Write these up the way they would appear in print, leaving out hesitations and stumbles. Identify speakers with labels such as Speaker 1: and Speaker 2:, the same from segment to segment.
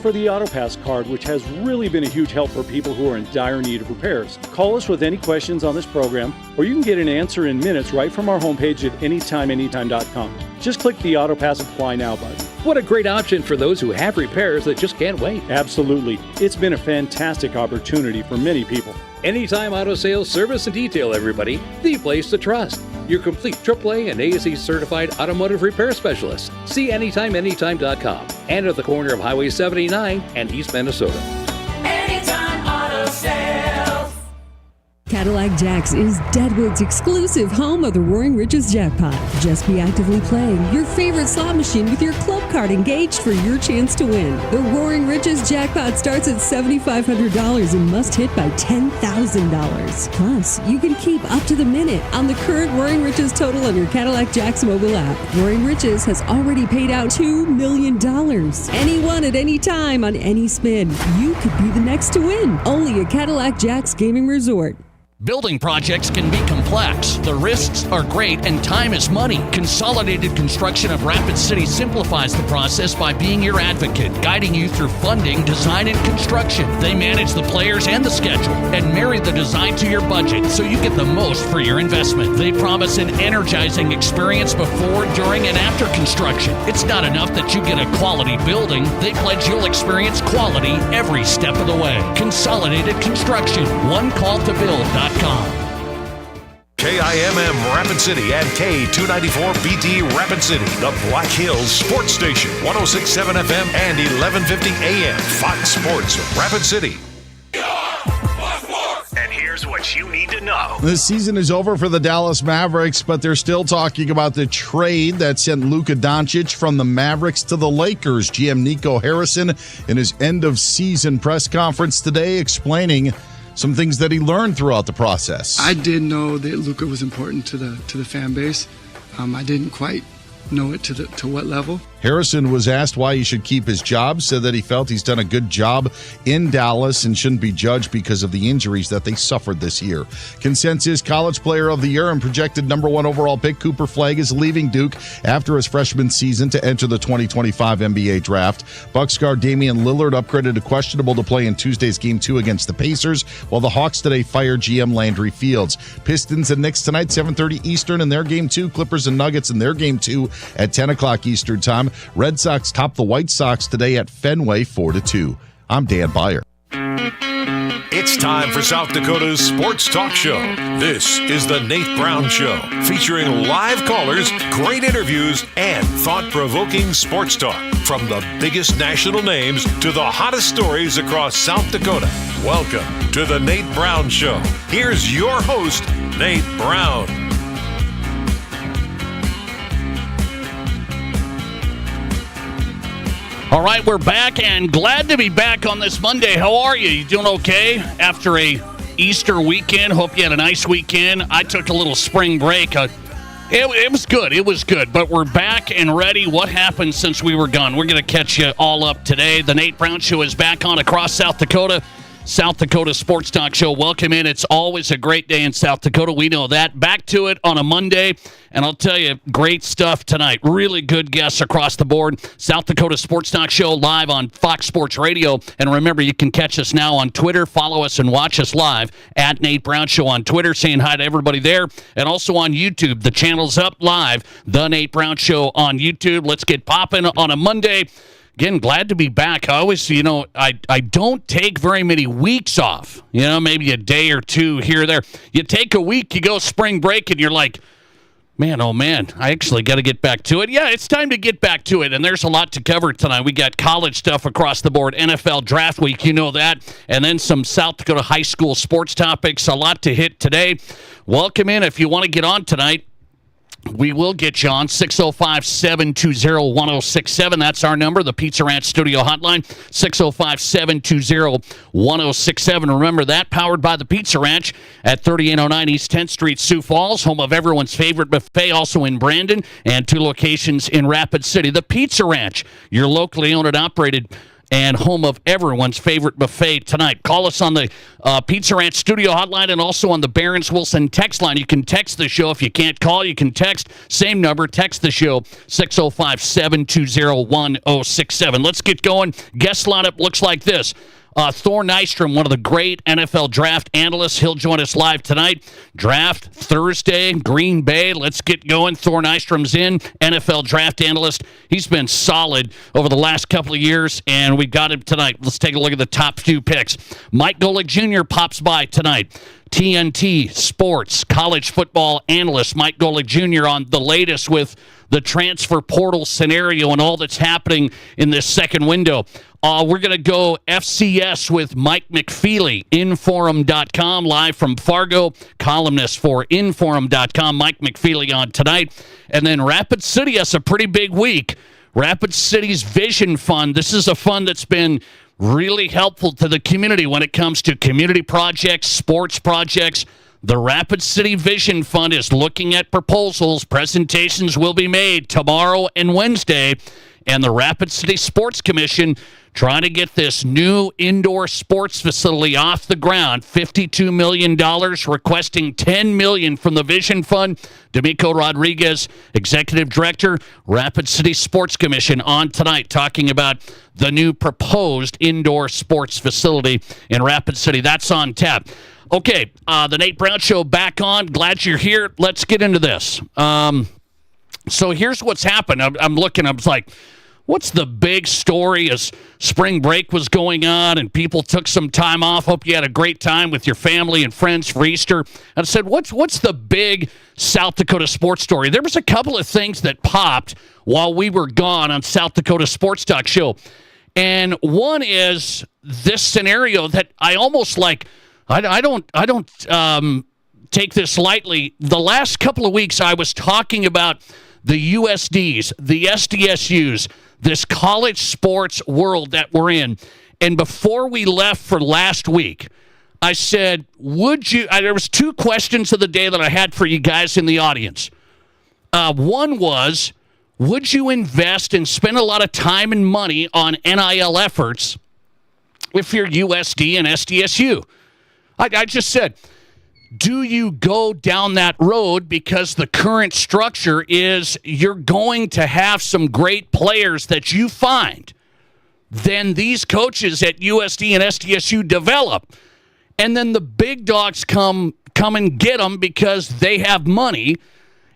Speaker 1: For the AutoPass card, which has really been a huge help for people who are in dire need of repairs. Call us with any questions on this program, or you can get an answer in minutes right from our homepage at anytimeanytime.com. Just click the AutoPass Apply Now button.
Speaker 2: What a great option for those who have repairs that just can't wait.
Speaker 1: Absolutely. It's been a fantastic opportunity for many people.
Speaker 2: Anytime Auto Sales Service and Detail, everybody. The place to trust. Your complete AAA and ASE certified automotive repair specialist. See anytimeanytime.com and at the corner of Highway 79 and East Minnesota.
Speaker 3: Anytime Auto Sales.
Speaker 4: Cadillac Jacks is Deadwood's exclusive home of the Roaring Riches Jackpot. Just be actively playing your favorite slot machine with your club card engaged for your chance to win. The Roaring Riches Jackpot starts at $7,500 and must hit by $10,000. Plus, you can keep up to the minute on the current Roaring Riches total on your Cadillac Jacks mobile app. Roaring Riches has already paid out $2 million. Anyone at any time on any spin. You could be the next to win. Only at Cadillac Jacks Gaming Resort.
Speaker 5: Building projects can be complex. The risks are great and time is money. Consolidated Construction of Rapid City simplifies the process by being your advocate, guiding you through funding, design, and construction. They manage the players and the schedule and marry the design to your budget so you get the most for your investment. They promise an energizing experience before, during, and after construction. It's not enough that you get a quality building. They pledge you'll experience quality every step of the way. Consolidated Construction. One call to build.com.
Speaker 6: KIMM Rapid City and K294BT Rapid City, the Black Hills Sports Station, 106.7 FM and 1150 AM, Fox Sports Rapid City.
Speaker 7: And here's what you need to know.
Speaker 8: The season is over for the Dallas Mavericks, but they're still talking about the trade that sent Luka Doncic from the Mavericks to the Lakers. GM Nico Harrison in his end-of-season press conference today explaining some things that he learned throughout the process.
Speaker 9: I did know that Luka was important to the fan base. I didn't quite know it to what level.
Speaker 8: Harrison was asked why he should keep his job, said that he felt he's done a good job in Dallas and shouldn't be judged because of the injuries that they suffered this year. Consensus College Player of the Year and projected #1 overall pick Cooper Flagg is leaving Duke after his freshman season to enter the 2025 NBA Draft. Bucks guard Damian Lillard upgraded to questionable to play in Tuesday's Game 2 against the Pacers, while the Hawks today fired GM Landry Fields. Pistons and Knicks tonight, 7:30 Eastern in their Game 2. Clippers and Nuggets in their Game 2 at 10 o'clock Eastern Time. Red Sox top the White Sox today at Fenway 4-2. I'm Dan Byer.
Speaker 6: It's time for South Dakota's Sports Talk Show. This is the Nate Brown Show, featuring live callers, great interviews, and thought-provoking sports talk. From the biggest national names to the hottest stories across South Dakota. Welcome to the Nate Brown Show. Here's your host, Nate Brown.
Speaker 5: All right, we're back and glad to be back on this Monday. How are you? You doing okay after a Easter weekend? Hope you had a nice weekend. I took a little spring break. It was good. It was good. But we're back and ready. What happened since we were gone? We're going to catch you all up today. The Nate Brown Show is back on across South Dakota. South Dakota Sports Talk Show. Welcome in. It's always a great day in South Dakota. We know that. Back to it on a Monday. And I'll tell you, great stuff tonight. Really good guests across the board. South Dakota Sports Talk Show live on Fox Sports Radio. And remember, you can catch us now on Twitter. Follow us and watch us live at Nate Brown Show on Twitter. Saying hi to everybody there. And also on YouTube. The channel's up live. The Nate Brown Show on YouTube. Let's get popping on a Monday. Again, glad to be back. I always, I don't take very many weeks off. Maybe a day or two here or there. You take a week, you go spring break, and you're like, man, oh man, I actually got to get back to it. Yeah, it's time to get back to it, and there's a lot to cover tonight. We got college stuff across the board, NFL Draft Week, you know that, and then some South Dakota high school sports topics. A lot to hit today. Welcome in if you want to get on tonight. We will get you on 605-720-1067. That's our number, the Pizza Ranch Studio Hotline, 605-720-1067. Remember that, powered by the Pizza Ranch at 3809 East 10th Street, Sioux Falls, home of everyone's favorite buffet, also in Brandon, and 2 locations in Rapid City. The Pizza Ranch, your locally owned and operated and home of everyone's favorite buffet tonight. Call us on the Pizza Ranch studio hotline and also on the Barron's Wilson text line. You can text the show. If you can't call, you can text. Same number. Text the show, 605-720-1067. Let's get going. Guest lineup looks like this. Thor Nystrom, one of the great NFL draft analysts. He'll join us live tonight. Draft Thursday, Green Bay. Let's get going. Thor Nystrom's in, NFL draft analyst. He's been solid over the last couple of years, and we've got him tonight. Let's take a look at the top few picks. Mike Golic Jr. pops by tonight. TNT Sports college football analyst Mike Golic Jr. on the latest with the transfer portal scenario and all that's happening in this second window. We're going to go FCS with Mike McFeely, Inforum.com, live from Fargo, columnist for Inforum.com. Mike McFeely on tonight. And then Rapid City has a pretty big week. Rapid City's Vision Fund. This is a fund that's been really helpful to the community when it comes to community projects, sports projects. The Rapid City Vision Fund is looking at proposals. Presentations will be made tomorrow and Wednesday. And the Rapid City Sports Commission trying to get this new indoor sports facility off the ground. $52 million, requesting $10 million from the Vision Fund. Domico Rodriguez, Executive Director, Rapid City Sports Commission, on tonight talking about the new proposed indoor sports facility in Rapid City. That's on tap. Okay, the Nate Brown Show back on. Glad you're here. Let's get into this. So here's what's happened. I'm looking, I was like, what's the big story as spring break was going on and people took some time off? Hope you had a great time with your family and friends for Easter. And I said, what's the big South Dakota sports story? There was a couple of things that popped while we were gone on South Dakota Sports Talk Show. And one is this scenario that I almost like, I don't take this lightly. The last couple of weeks I was talking about the USDs, the SDSUs, this college sports world that we're in. And before we left for last week, I said, there was two questions of the day that I had for you guys in the audience. One was, would you invest and spend a lot of time and money on NIL efforts if you're USD and SDSU? I just said, do you go down that road because the current structure is you're going to have some great players that you find, then these coaches at USD and SDSU develop, and then the big dogs come and get them because they have money,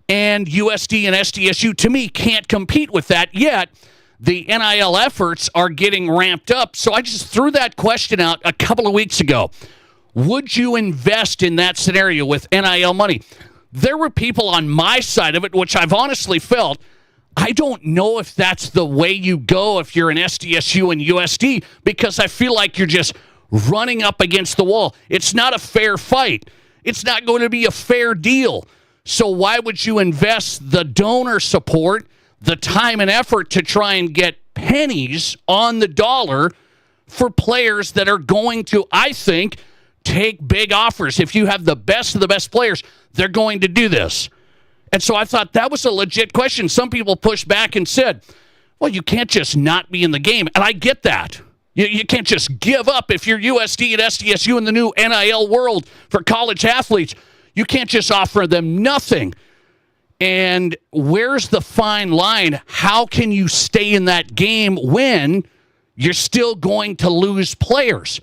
Speaker 5: and USD and SDSU, to me, can't compete with that yet. The NIL efforts are getting ramped up, so I just threw that question out a couple of weeks ago. Would you invest in that scenario with NIL money? There were people on my side of it, which I've honestly felt, I don't know if that's the way you go if you're an SDSU and USD, because I feel like you're just running up against the wall. It's not a fair fight. It's not going to be a fair deal. So why would you invest the donor support, the time and effort to try and get pennies on the dollar for players that are going to, I think, take big offers? If you have the best of the best players, they're going to do this. And so I thought that was a legit question. Some people pushed back and said, well, you can't just not be in the game. And I get that. You can't just give up if you're USD and SDSU in the new NIL world for college athletes. You can't just offer them nothing. And where's the fine line? How can you stay in that game when you're still going to lose players?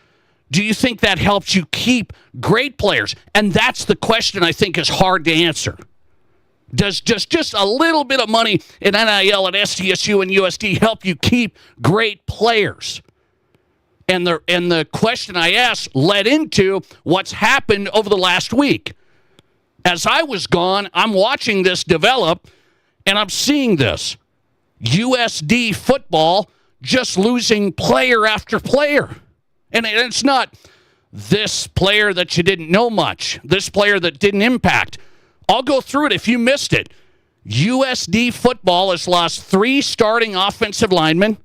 Speaker 5: Do you think that helps you keep great players? And that's the question I think is hard to answer. Does just a little bit of money in NIL at SDSU and USD help you keep great players? And the question I asked led into what's happened over the last week. As I was gone, I'm watching this develop, and I'm seeing this. USD football just losing player after player. And it's not this player that you didn't know much, this player that didn't impact. I'll go through it if you missed it. USD football has lost 3 starting offensive linemen,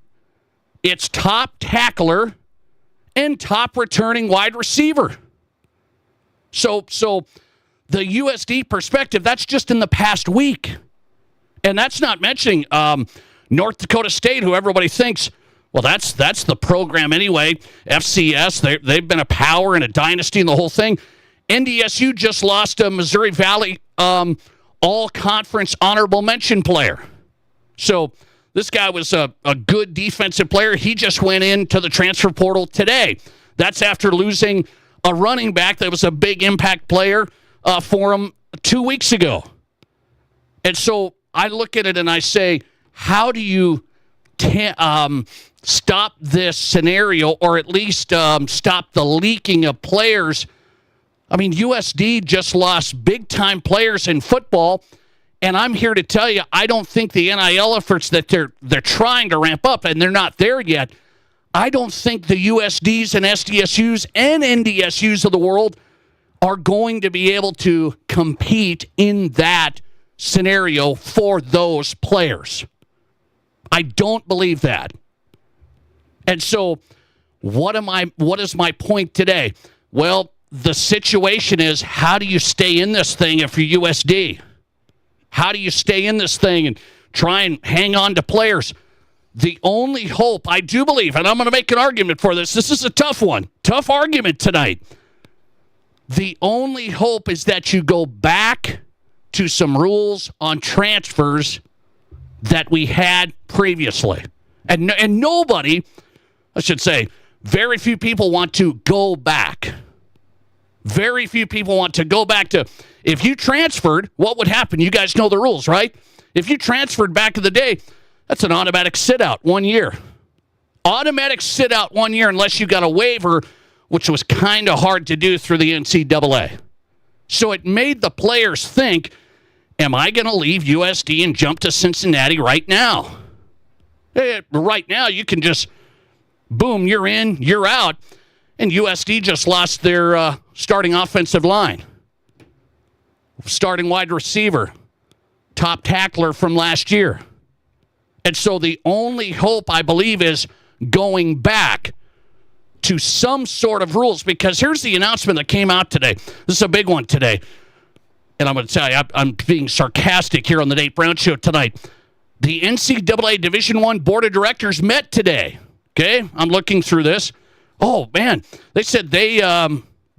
Speaker 5: its top tackler, and top returning wide receiver. So the USD perspective, that's just in the past week. And that's not mentioning North Dakota State, who everybody thinks Well, that's the program anyway. FCS, they've been a power and a dynasty and the whole thing. NDSU just lost a Missouri Valley all-conference honorable mention player. So this guy was a good defensive player. He just went into the transfer portal today. That's after losing a running back that was a big impact player for him 2 weeks ago. And so I look at it and I say, how do you stop this scenario, or at least stop the leaking of players? I mean, USD just lost big-time players in football, and I'm here to tell you, I don't think the NIL efforts that they're trying to ramp up, and they're not there yet, I don't think the USDs and SDSUs and NDSUs of the world are going to be able to compete in that scenario for those players. I don't believe that. And so what is my point today? Well, the situation is, how do you stay in this thing if you're USD? How do you stay in this thing and try and hang on to players? The only hope, I do believe, and I'm going to make an argument for this. This is a tough one. Tough argument tonight. The only hope is that you go back to some rules on transfers that we had previously. And nobody, I should say, very few people want to go back. Very few people want to go back to, if you transferred, what would happen? You guys know the rules, right? If you transferred back in the day, that's an automatic sit-out 1 year. Automatic sit-out 1 year unless you got a waiver, which was kind of hard to do through the NCAA. So it made the players think, am I going to leave USD and jump to Cincinnati right now? Right now, you can just, boom, you're in, you're out. And USD just lost their starting offensive line. Starting wide receiver. Top tackler from last year. And so the only hope, I believe, is going back to some sort of rules. Because here's the announcement that came out today. This is a big one today. And I'm going to tell you, I'm being sarcastic here on the Nate Brown Show tonight. The NCAA Division I Board of Directors met today. Okay? I'm looking through this. Oh, man. They said they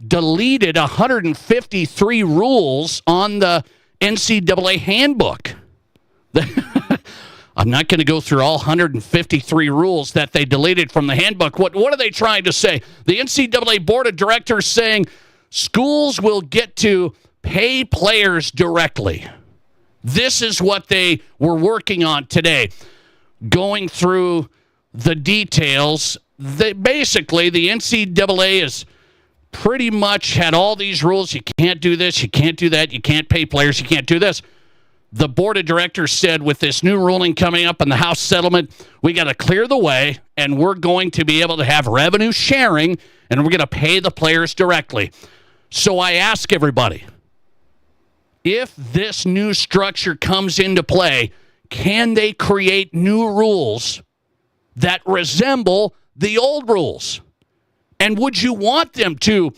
Speaker 5: deleted 153 rules on the NCAA handbook. I'm not going to go through all 153 rules that they deleted from the handbook. What are they trying to say? The NCAA Board of Directors saying schools will get to pay players directly. This is what they were working on today, going through the details. Basically, the NCAA has pretty much had all these rules. You can't do this, you can't do that, you can't pay players, you can't do this. The board of directors said, with this new ruling coming up in the House settlement, we got to clear the way, and we're going to be able to have revenue sharing, and we're going to pay the players directly. So I ask everybody, if this new structure comes into play, can they create new rules that resemble the old rules? And would you want them to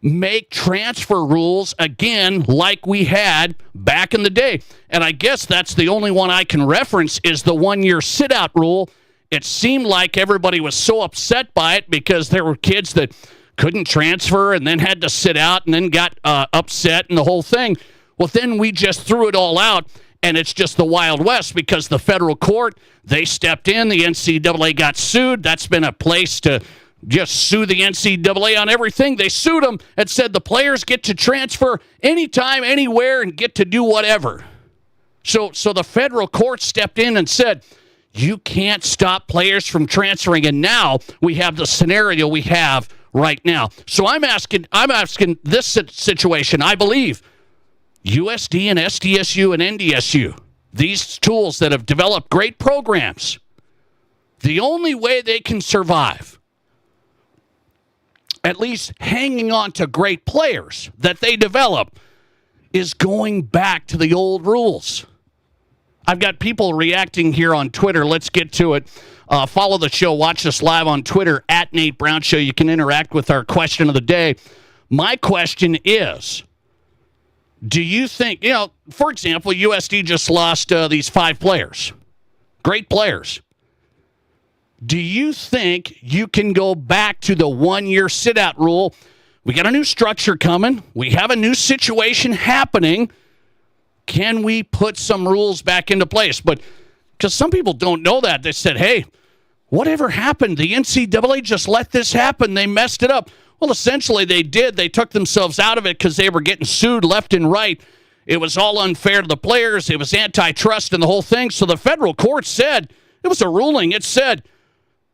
Speaker 5: make transfer rules again like we had back in the day? And I guess that's the only one I can reference is the 1 year sit-out rule. It seemed like everybody was so upset by it because there were kids that couldn't transfer and then had to sit out and then got upset and the whole thing. Well, then we just threw it all out, and it's just the Wild West because the federal court, they stepped in. The NCAA got sued. That's been a place to just sue the NCAA on everything. They sued them and said the players get to transfer anytime, anywhere, and get to do whatever. So the federal court stepped in and said, you can't stop players from transferring, and now we have the scenario we have right now. So I'm asking this situation. I believe USD and SDSU and NDSU, these tools that have developed great programs, the only way they can survive, at least hanging on to great players that they develop, is going back to the old rules. I've got people reacting here on Twitter. Let's get to it. Follow the show. Watch us live on Twitter, at Nate Brown Show. You can interact with our question of the day. My question is, do you think, for example, USD just lost these 5 players, great players. Do you think you can go back to the 1-year sit-out rule? We got a new structure coming. We have a new situation happening. Can we put some rules back into place? But because some people don't know that. They said, hey, whatever happened? The NCAA just let this happen. They messed it up. Well, essentially they did. They took themselves out of it because they were getting sued left and right. It was all unfair to the players. It was antitrust and the whole thing. So the federal court said, it was a ruling. It said,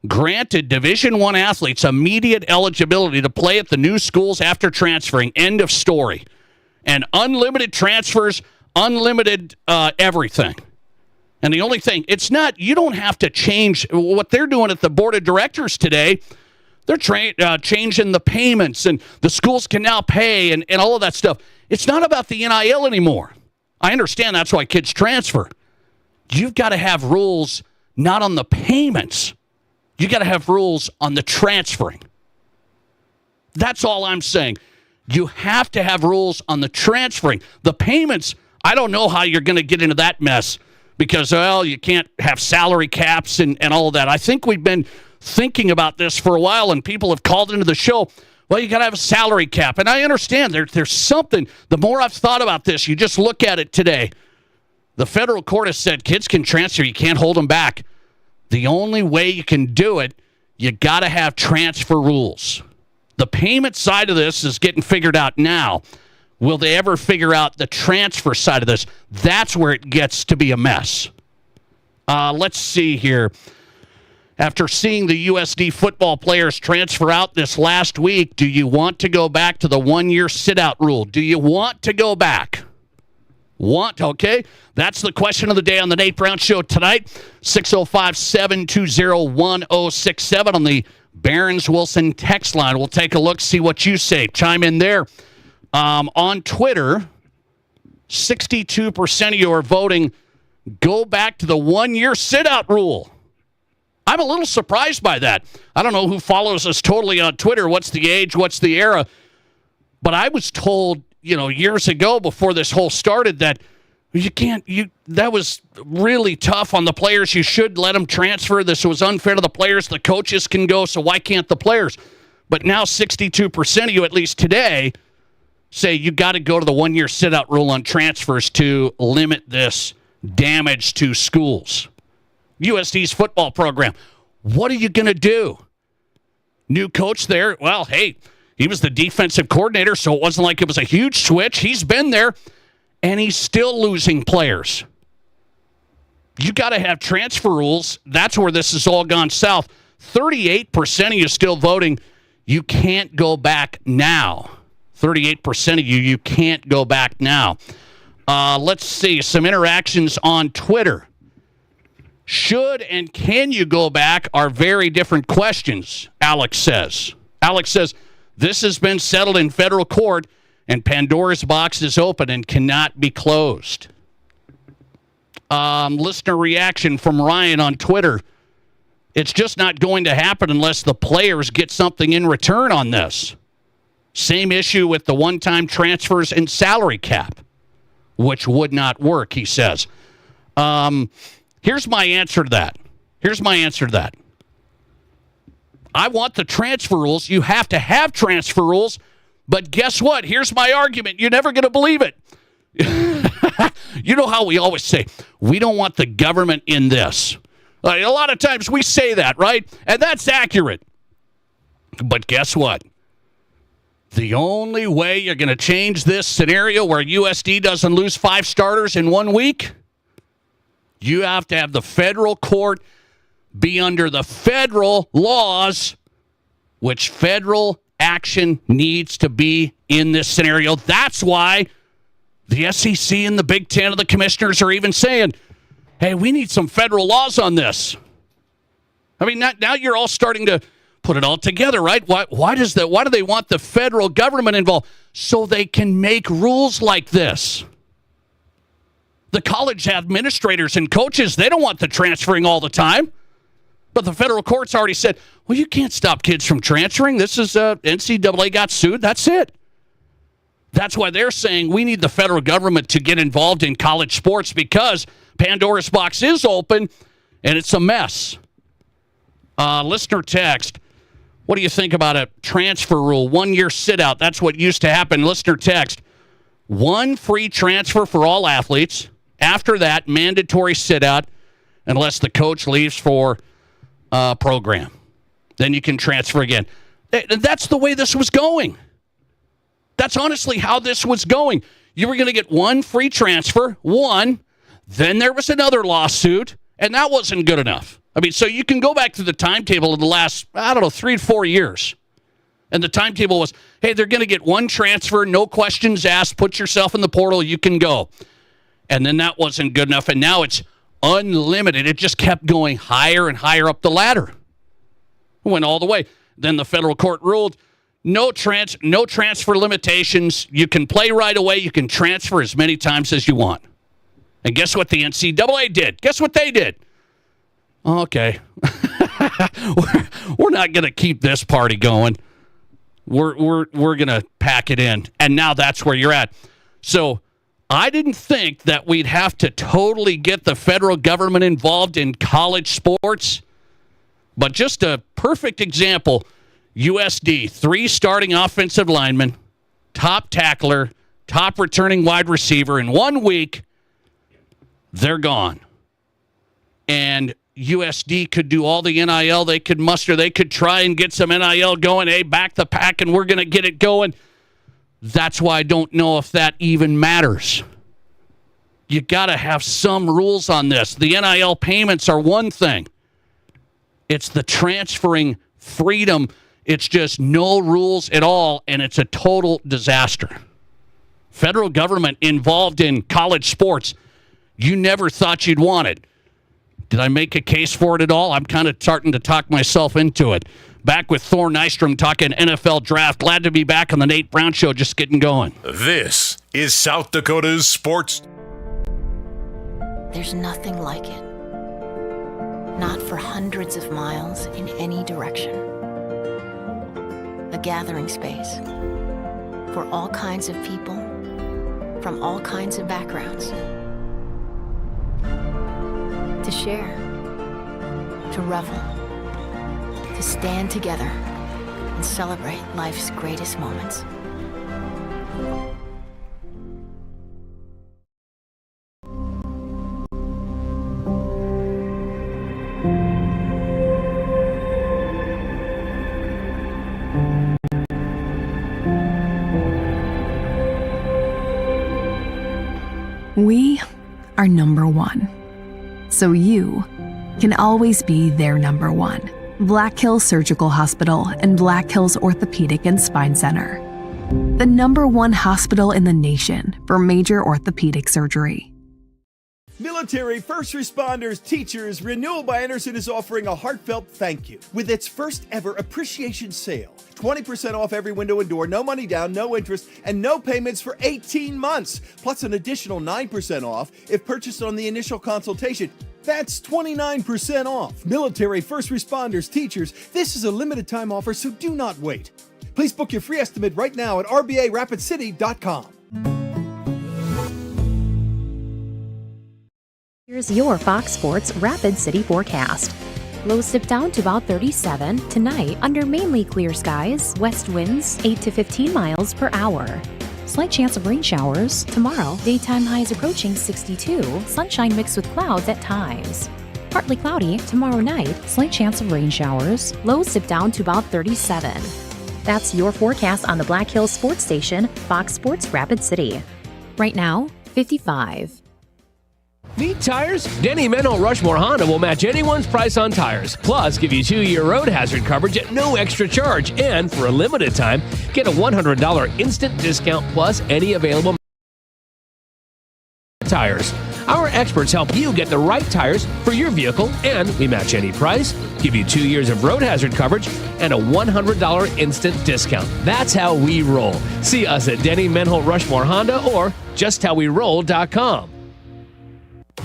Speaker 5: granted Division I athletes immediate eligibility to play at the new schools after transferring. End of story. And unlimited transfers, unlimited everything. And the only thing, it's not, you don't have to change what they're doing at the board of directors today. They're changing the payments, and the schools can now pay and all of that stuff. It's not about the NIL anymore. I understand that's why kids transfer. You've got to have rules not on the payments. You got to have rules on the transferring. That's all I'm saying. You have to have rules on the transferring. The payments, I don't know how you're going to get into that mess because, well, you can't have salary caps and all of that. I think we've been thinking about this for a while, and people have called into the show, well, you got to have a salary cap. And I understand there's something. The more I've thought about this, you just look at it today. The federal court has said kids can transfer. You can't hold them back. The only way you can do it, you got to have transfer rules. The payment side of this is getting figured out now. Will they ever figure out the transfer side of this? That's where it gets to be a mess. Let's see here. After seeing the USD football players transfer out this last week, do you want to go back to the 1-year sit-out rule? Do you want to go back? Okay? That's the question of the day on the Nate Brown Show tonight. 605-720-1067 on the Barons-Wilson text line. We'll take a look, see what you say. Chime in there. On Twitter, 62% of you are voting go back to the 1-year sit-out rule. I'm a little surprised by that. I don't know who follows us totally on Twitter. What's the age? What's the era? But I was told, years ago before this whole started that that was really tough on the players. You should let them transfer. This was unfair to the players. The coaches can go, so why can't the players? But now 62% of you, at least today, say you got to go to the 1-year sit-out rule on transfers to limit this damage to schools. USD's football program. What are you going to do? New coach there. Well, hey, he was the defensive coordinator, so it wasn't like it was a huge switch. He's been there, and he's still losing players. You got to have transfer rules. That's where this has all gone south. 38% of you still voting. You can't go back now. 38% of you can't go back now. Let's see some interactions on Twitter. Should and can you go back are very different questions, Alex says. Alex says, this has been settled in federal court, and Pandora's box is open and cannot be closed. Listener reaction from Ryan on Twitter. It's just not going to happen unless the players get something in return on this. Same issue with the one-time transfers and salary cap, which would not work, he says. Here's my answer to that. I want the transfer rules. You have to have transfer rules. But guess what? Here's my argument. You're never going to believe it. You know how we always say, we don't want the government in this. A lot of times we say that, right? And that's accurate. But guess what? The only way you're going to change this scenario where USD doesn't lose 5 starters in 1 week, you have to have the federal court be under the federal laws, which federal action needs to be in this scenario. That's why the SEC and the Big Ten and the commissioners are even saying, hey, we need some federal laws on this. I mean, now you're all starting to put it all together, right? Why do they want the federal government involved? So they can make rules like this. The college administrators and coaches, they don't want the transferring all the time. But the federal court's already said, well, you can't stop kids from transferring. This is NCAA got sued. That's it. That's why they're saying we need the federal government to get involved in college sports because Pandora's box is open and it's a mess. Listener text, what do you think about a transfer rule? 1 year sit out. That's what used to happen. Listener text, 1 free transfer for all athletes. After that, mandatory sit out unless the coach leaves for a program. Then you can transfer again. That's the way this was going. That's honestly how this was going. You were going to get 1 free transfer, 1. Then there was another lawsuit, and that wasn't good enough. I mean, so you can go back to the timetable of the last, 3 to 4 years. And the timetable was, hey, they're going to get 1 transfer, no questions asked, put yourself in the portal, you can go. And then that wasn't good enough, and now it's unlimited. It just kept going higher and higher up the ladder. It went all the way. Then the federal court ruled, no transfer limitations. You can play right away. You can transfer as many times as you want. And guess what the NCAA did? Guess what they did? Okay. We're not going to keep this party going. We're going to pack it in. And now that's where you're at. So I didn't think that we'd have to totally get the federal government involved in college sports. But just a perfect example, USD, 3 starting offensive linemen, top tackler, top returning wide receiver. In 1 week, they're gone. And USD could do all the NIL they could muster. They could try and get some NIL going. Hey, back the pack, and we're going to get it going. That's why I don't know if that even matters. You got to have some rules on this. The NIL payments are one thing. It's the transferring freedom. It's just no rules at all, and it's a total disaster. Federal government involved in college sports, you never thought you'd want it. Did I make a case for it at all? I'm kind of starting to talk myself into it. Back with Thor Nystrom talking NFL draft. Glad to be back on the Nate Brown Show, just getting going.
Speaker 6: This is South Dakota's Sports.
Speaker 10: There's nothing like it. Not for hundreds of miles in any direction. A gathering space for all kinds of people from all kinds of backgrounds. To share, to revel, to stand together and celebrate life's greatest moments.
Speaker 11: We are number one. So you can always be their number one. Black Hills Surgical Hospital and Black Hills Orthopedic and Spine Center. The number one hospital in the nation for major orthopedic surgery.
Speaker 12: Military, first responders, teachers, Renewal by Anderson is offering a heartfelt thank you with its first ever appreciation sale. 20% off every window and door, no money down, no interest, and no payments for 18 months. Plus an additional 9% off if purchased on the initial consultation. That's 29% off. Military, first responders, teachers, this is a limited time offer, so do not wait. Please book your free estimate right now at rbarapidcity.com.
Speaker 13: Here's your Fox Sports Rapid City forecast. Lows dip down to about 37 tonight under mainly clear skies, west winds 8 to 15 miles per hour. Slight chance of rain showers tomorrow. Daytime highs approaching 62, sunshine mixed with clouds at times. Partly cloudy tomorrow night, slight chance of rain showers. Lows dip down to about 37. That's your forecast on the Black Hills Sports Station, Fox Sports Rapid City. Right now, 55.
Speaker 14: Need tires? Denny Menlo Rushmore Honda will match anyone's price on tires. Plus, give you 2-year road hazard coverage at no extra charge. And for a limited time, get a $100 instant discount plus any available tires. Our experts help you get the right tires for your vehicle, and we match any price, give you 2 years of road hazard coverage, and a $100 instant discount. That's how we roll. See us at Denny Menlo Rushmore Honda or justhowweroll.com.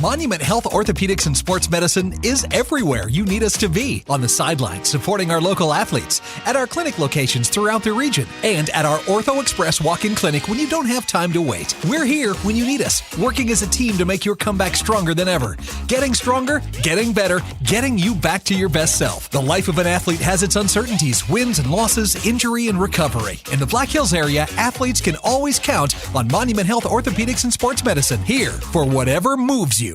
Speaker 15: Monument Health Orthopedics and Sports Medicine is everywhere you need us to be. On the sidelines, supporting our local athletes, at our clinic locations throughout the region, and at our Ortho Express walk-in clinic when you don't have time to wait. We're here when you need us, working as a team to make your comeback stronger than ever. Getting stronger, getting better, getting you back to your best self. The life of an athlete has its uncertainties, wins and losses, injury and recovery. In the Black Hills area, athletes can always count on Monument Health Orthopedics and Sports Medicine, here for whatever moves you.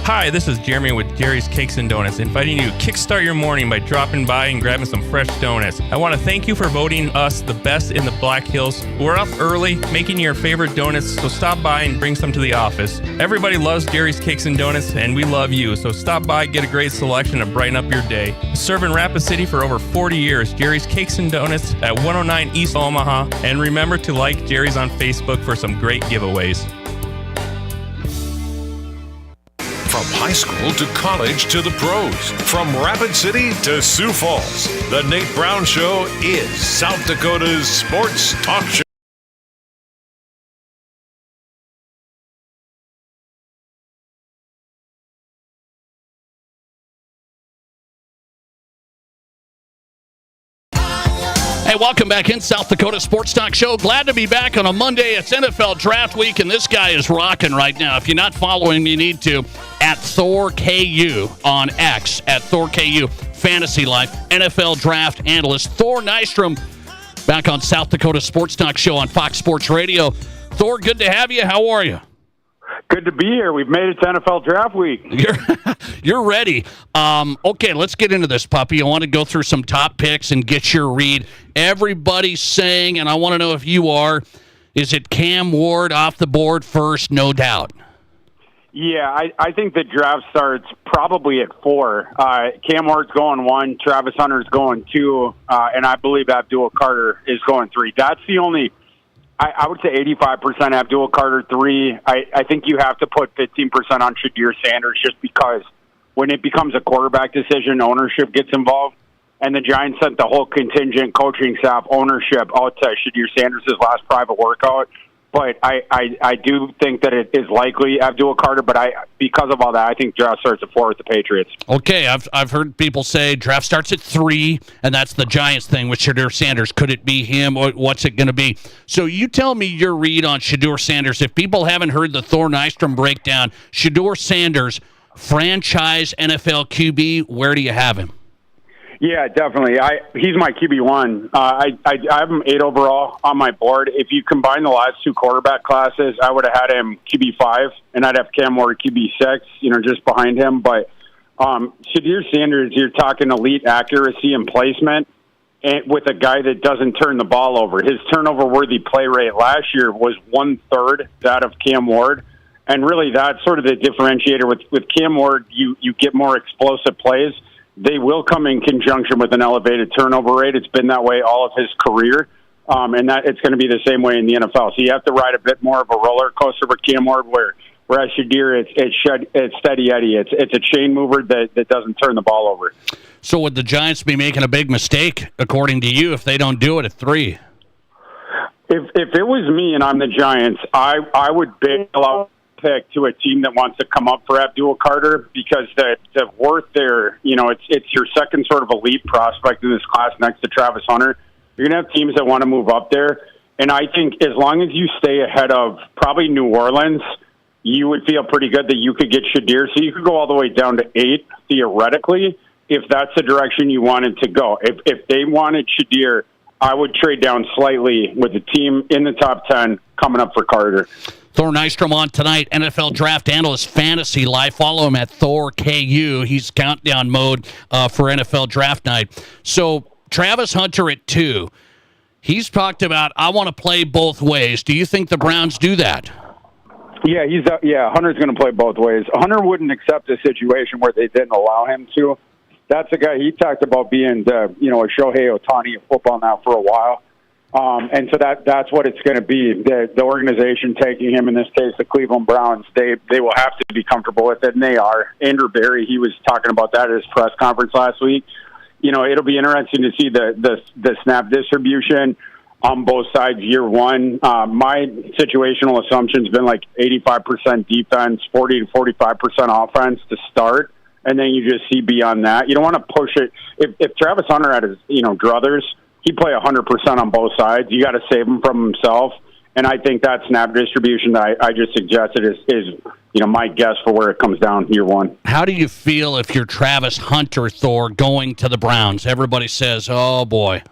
Speaker 16: Hi, this is Jeremy with Jerry's Cakes and Donuts, inviting you to kickstart your morning by dropping by and grabbing some fresh donuts. I want to thank you for voting us the best in the Black Hills. We're up early making your favorite donuts, so stop by and bring some to the office. Everybody loves Jerry's Cakes and Donuts, and we love you, so stop by, get a great selection to brighten up your day. Serving Rapid City for over 40 years, Jerry's Cakes and Donuts at 109 East Omaha, and remember to like Jerry's on Facebook for some great giveaways.
Speaker 6: From high school to college to the pros, from Rapid City to Sioux Falls, the Nate Brown Show is South Dakota's sports talk show.
Speaker 5: Hey, welcome back in South Dakota Sports Talk Show. Glad to be back on a Monday. It's NFL Draft Week, and this guy is rocking right now. If you're not following, you need to. At Thor KU on X, at Thor KU Fantasy Life, NFL Draft Analyst. Thor Nystrom back on South Dakota Sports Talk Show on Fox Sports Radio. Thor, good to have you. How are you?
Speaker 17: Good to be here. We've made it to NFL Draft Week.
Speaker 5: You're ready. Okay, let's get into this, puppy. I want to go through some top picks and get your read. Everybody's saying, and I want to know if you are, is it Cam Ward off the board first? No doubt.
Speaker 17: Yeah, I think the draft starts probably at 4. Cam Ward's going 1, Travis Hunter's going 2, and I believe Abdul Carter is going 3. That's the only... I would say 85% Abdul Carter 3. I think you have to put 15% on Shadir Sanders just because when it becomes a quarterback decision, ownership gets involved. And the Giants sent the whole contingent coaching staff ownership out to Shadir Sanders' last private workout. But I do think that it is likely Abdul Carter, but because of all that, I think draft starts at 4 with the Patriots.
Speaker 5: Okay, I've heard people say draft starts at 3, and that's the Giants thing with Shadir Sanders. Could it be him? What's it going to be? So you tell me your read on Shadir Sanders. If people haven't heard the Thor Nystrom breakdown, Shadir Sanders, franchise NFL QB, where do you have him?
Speaker 17: Yeah, definitely. He's my QB1. I have him 8 overall on my board. If you combine the last 2 quarterback classes, I would have had him QB5, and I'd have Cam Ward QB6, just behind him. But Shadir Sanders, you're talking elite accuracy and placement, and with a guy that doesn't turn the ball over. His turnover-worthy play rate last year was 1/3 that of Cam Ward. And really, that's sort of the differentiator. With Cam Ward, you get more explosive plays. They will come in conjunction with an elevated turnover rate. It's been that way all of his career, and that it's going to be the same way in the NFL. So you have to ride a bit more of a roller coaster for Cam Ward, whereas Shadir, it's steady Eddie. It's a chain mover that doesn't turn the ball over.
Speaker 5: So would the Giants be making a big mistake, according to you, if they don't do it at 3?
Speaker 17: If it was me and I'm the Giants, I would bail out pick to a team that wants to come up for Abdul Carter because the worth there, it's your second sort of elite prospect in this class next to Travis Hunter. You're going to have teams that want to move up there. And I think as long as you stay ahead of probably New Orleans, you would feel pretty good that you could get Shadir. So you could go all the way down to 8, theoretically, if that's the direction you wanted to go. If they wanted Shadir, I would trade down slightly with the team in the top 10 coming up for Carter.
Speaker 5: Thor Nystrom on tonight, NFL Draft Analyst, Fantasy Life. Follow him at Thor KU. He's countdown mode for NFL Draft Night. So Travis Hunter at 2. He's talked about, I want to play both ways. Do you think the Browns do that?
Speaker 17: Yeah, Hunter's going to play both ways. Hunter wouldn't accept a situation where they didn't allow him to. That's a guy, he talked about being a Shohei Ohtani of football now for a while. And so that's what it's going to be. The organization taking him, in this case, the Cleveland Browns, they will have to be comfortable with it, and they are. Andrew Berry, he was talking about that at his press conference last week. It'll be interesting to see the snap distribution. on both sides year one. My situational assumption's been like 85% defense, 40 to 45% offense to start, and then you just see beyond that. You don't want to push it. If Travis Hunter had his druthers, he'd play 100% on both sides. You got to save him from himself, and I think that snap distribution that I just suggested is my guess for where it comes down year one.
Speaker 5: How do you feel if you're Travis Hunter, Thor, going to the Browns? Everybody says, "Oh boy."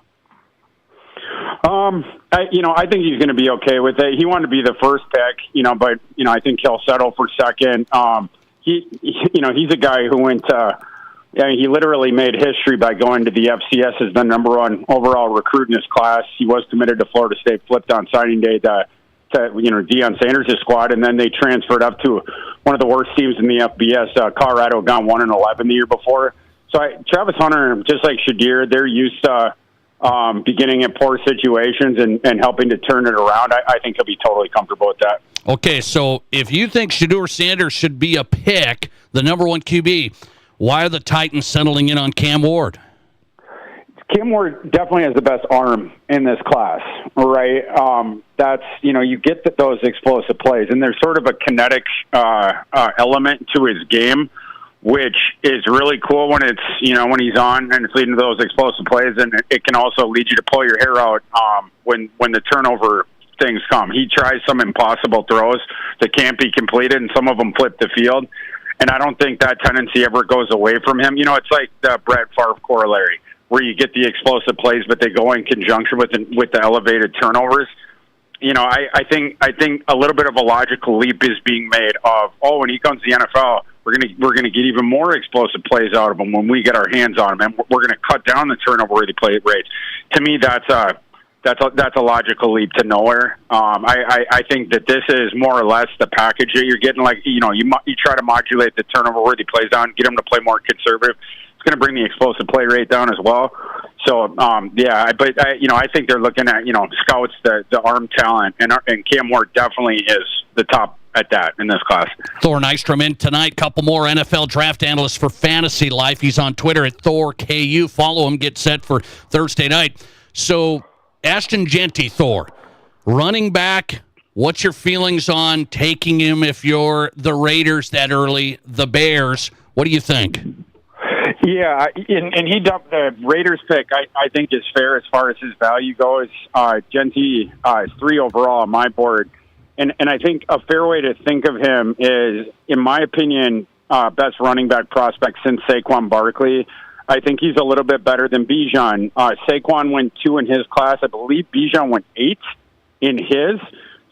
Speaker 17: I think he's going to be okay with it. He wanted to be the first pick, but I think he'll settle for second. He's a guy who went. He literally made history by going to the FCS as the number one overall recruit in his class. He was committed to Florida State, flipped on signing day to Deion Sanders' squad, and then they transferred up to one of the worst teams in the FBS. Colorado gone 1-11 the year before. So Travis Hunter, just like Shadir, they're used to beginning in poor situations and helping to turn it around. I think he'll be totally comfortable with that.
Speaker 5: Okay, so if you think Shadur Sanders should be a pick, the number one QB, why are the Titans settling in on Cam Ward?
Speaker 17: Cam Ward definitely has the best arm in this class, right? That's, you get those explosive plays, and there's sort of a kinetic element to his game, which is really cool when it's, when he's on and it's leading to those explosive plays, and it can also lead you to pull your hair out when the turnover things come. He tries some impossible throws that can't be completed, and some of them flip the field, and I don't think that tendency ever goes away from him. It's like the Brett Favre corollary, where you get the explosive plays, but they go in conjunction with the elevated turnovers. I think a little bit of a logical leap is being made of, when he comes to the NFL, we're gonna get even more explosive plays out of him when we get our hands on him, and we're gonna cut down the turnover-worthy play rates. To me, that's a logical leap to nowhere. I think that this is more or less the package that you're getting. Like you try to modulate the turnover-worthy plays down, get them to play more conservative. It's going to bring the explosive play rate down as well. So, I think they're looking at, scouts, the arm talent, and Cam Ward definitely is the top at that in this class.
Speaker 5: Thor Nystrom in tonight. Couple more NFL draft analysts for Fantasy Life. He's on Twitter at ThorKU. Follow him. Get set for Thursday night. So, Ashton Jeanty, Thor, running back. What's your feelings on taking him if you're the Raiders that early, the Bears? What do you think?
Speaker 17: Yeah, and he dumped the Raiders pick. I think is fair as far as his value goes. Jeanty is 3 overall on my board, and I think a fair way to think of him is, in my opinion, best running back prospect since Saquon Barkley. I think he's a little bit better than Bijan. Saquon went 2 in his class. I believe Bijan went 8 in his.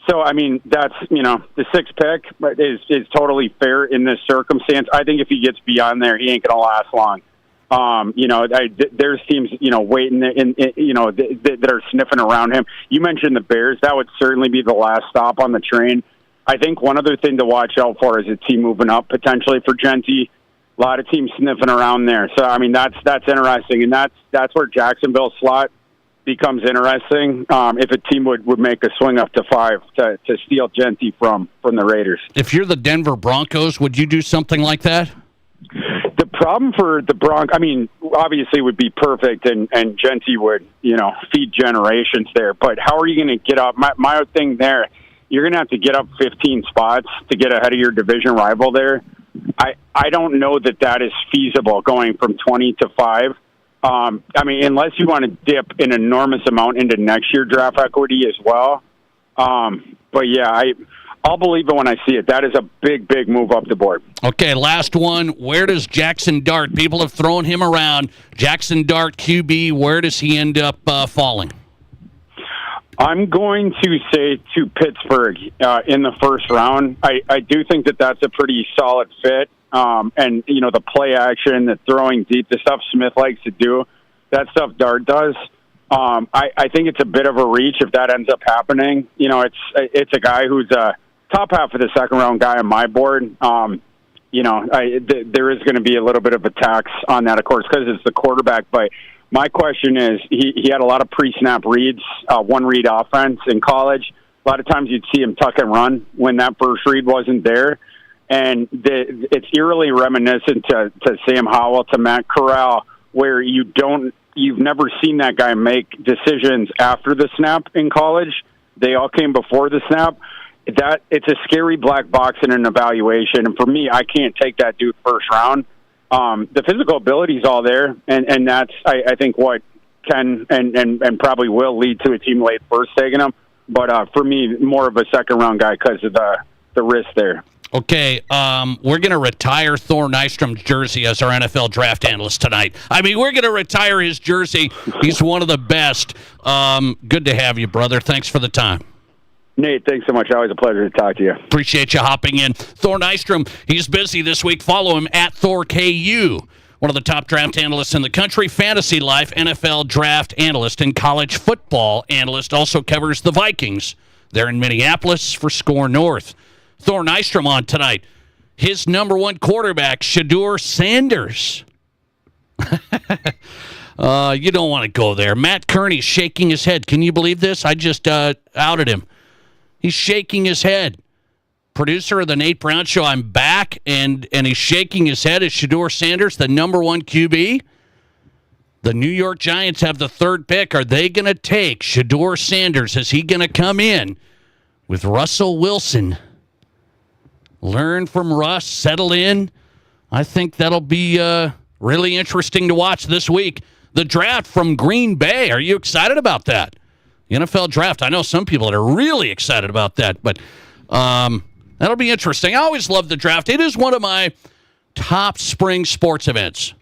Speaker 17: So, that's, the 6th pick is totally fair in this circumstance. I think if he gets beyond there, he ain't going to last long. There's teams, waiting, that are sniffing around him. You mentioned the Bears. That would certainly be the last stop on the train. I think one other thing to watch out for is a team moving up potentially for Jeanty. A lot of teams sniffing around there. So, that's interesting. And that's where Jacksonville's slot becomes interesting if a team would make a swing up to 5 to steal Jeanty from the Raiders.
Speaker 5: If you're the Denver Broncos, would you do something like that?
Speaker 17: The problem for the Broncos, obviously would be perfect, and Jeanty would, feed generations there. But how are you going to get up? My thing there, you're going to have to get up 15 spots to get ahead of your division rival there. I don't know that is feasible going from 20 to 5. Unless you want to dip an enormous amount into next year draft equity as well. But yeah, I'll believe it when I see it. That is a big, big move up the board.
Speaker 5: Okay, last one. Where does Jackson Dart? People have thrown him around. Jackson Dart, QB, where does he end up falling?
Speaker 17: I'm going to say to Pittsburgh in the first round. I do think that's a pretty solid fit. And, the play action, the throwing deep, the stuff Smith likes to do, that stuff Dart does. I think it's a bit of a reach if that ends up happening. It's a guy who's a top half of the second round guy on my board. There is going to be a little bit of a tax on that, of course, because it's the quarterback. But my question is, he had a lot of pre-snap reads, one-read offense in college. A lot of times you'd see him tuck and run when that first read wasn't there. And it's eerily reminiscent to Sam Howell, to Matt Corral, where you don't you've never seen that guy make decisions after the snap in college. They all came before the snap. That it's a scary black box in an evaluation, and for me, I can't take that dude first round. The physical ability is all there, and that's I think what can and probably will lead to a team late first taking him. But for me, more of a second round guy because of the risk there.
Speaker 5: Okay, we're going to retire Thor Nystrom's jersey as our NFL draft analyst tonight. I mean, we're going to retire his jersey. He's one of the best. Good to have you, brother. Thanks for the time.
Speaker 17: Nate, thanks so much. Always a pleasure to talk to you.
Speaker 5: Appreciate you hopping in. Thor Nystrom, he's busy this week. Follow him at ThorKU, one of the top draft analysts in the country, fantasy life, NFL draft analyst, and college football analyst. Also covers the Vikings. They're in Minneapolis for Score North. Thor Nystrom on tonight. His number one quarterback, Shedeur Sanders. You don't want to go there. Matt Kearney's shaking his head. Can you believe this? I just outed him. He's shaking his head. Producer of the Nate Brown Show, I'm back, and he's shaking his head. Is Shedeur Sanders the number one QB? The New York Giants have the third pick. Are they going to take Shedeur Sanders? Is he going to come in with Russell Wilson? Learn from Russ, settle in. I think that'll be really interesting to watch this week. The draft from Green Bay. Are you excited about that? The NFL draft. I know some people that are really excited about that, but that'll be interesting. I always love the draft. It is one of my top spring sports events.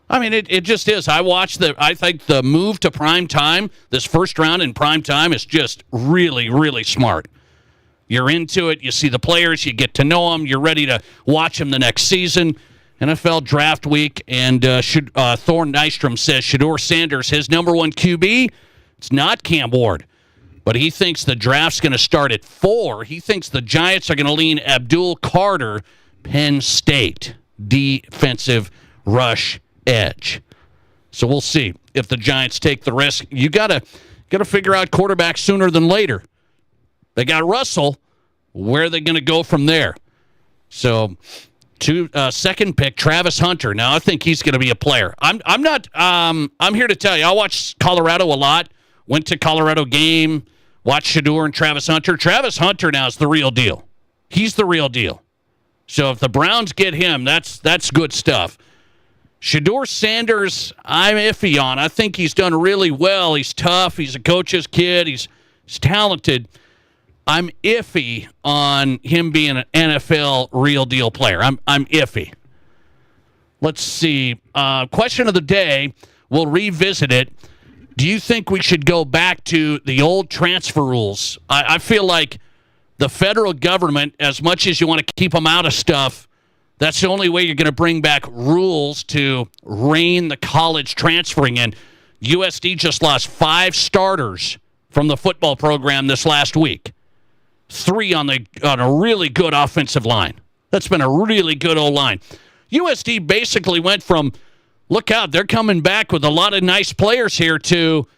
Speaker 5: I mean, it just is. I think the move to prime time, this first round in prime time, is just really, really smart. You're into it. You see the players. You get to know them. You're ready to watch them the next season. NFL draft week, and Thor Nystrom says Shedeur Sanders, his number one QB, it's not Cam Ward, but he thinks the draft's going to start at 4. He thinks the Giants are going to lean Abdul Carter, Penn State, defensive rush edge. So we'll see if the Giants take the risk. You got to figure out quarterback sooner than later. They got Russell. Where are they going to go from there? So, second pick, Travis Hunter. Now, I think he's going to be a player. I'm here to tell you, I watch Colorado a lot. Went to Colorado game, watched Shedeur and Travis Hunter. Travis Hunter now is the real deal. He's the real deal. So if the Browns get him, that's good stuff. Shedeur Sanders, I'm iffy on. I think he's done really well. He's tough. He's a coach's kid. He's talented. I'm iffy on him being an NFL real deal player. I'm iffy. Let's see. Question of the day. We'll revisit it. Do you think we should go back to the old transfer rules? I feel like the federal government, as much as you want to keep them out of stuff, that's the only way you're going to bring back rules to rein the college transferring in. USD just lost 5 starters from the football program this last week. 3 on a really good offensive line. That's been a really good O-line. USD basically went from, look out, they're coming back with a lot of nice players here to,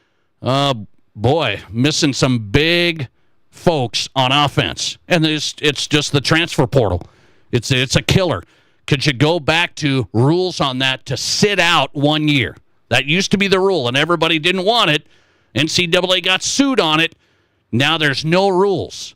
Speaker 5: missing some big folks on offense. And it's just the transfer portal. It's a killer. Could you go back to rules on that to sit out 1 year? That used to be the rule, and everybody didn't want it. NCAA got sued on it. Now there's no rules.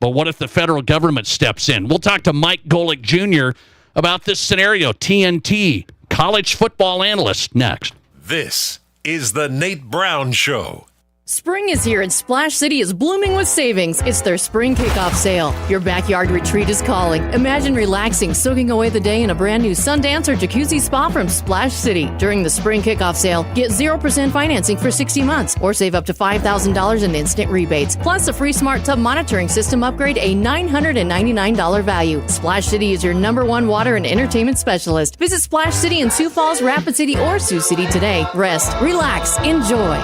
Speaker 5: But what if the federal government steps in? We'll talk to Mike Golic Jr. about this scenario. TNT, college football analyst, next.
Speaker 6: This is the Nate Brown Show.
Speaker 18: Spring is here and Splash City is blooming with savings. It's their spring kickoff sale. Your backyard retreat is calling. Imagine relaxing, soaking away the day in a brand new Sundance or Jacuzzi spa from Splash City. During the spring kickoff sale, get 0% financing for 60 months or save up to $5,000 in instant rebates. Plus a free smart tub monitoring system upgrade, a $999 value. Splash City is your #1 water and entertainment specialist. Visit Splash City in Sioux Falls, Rapid City, or Sioux City today. Rest, relax, enjoy.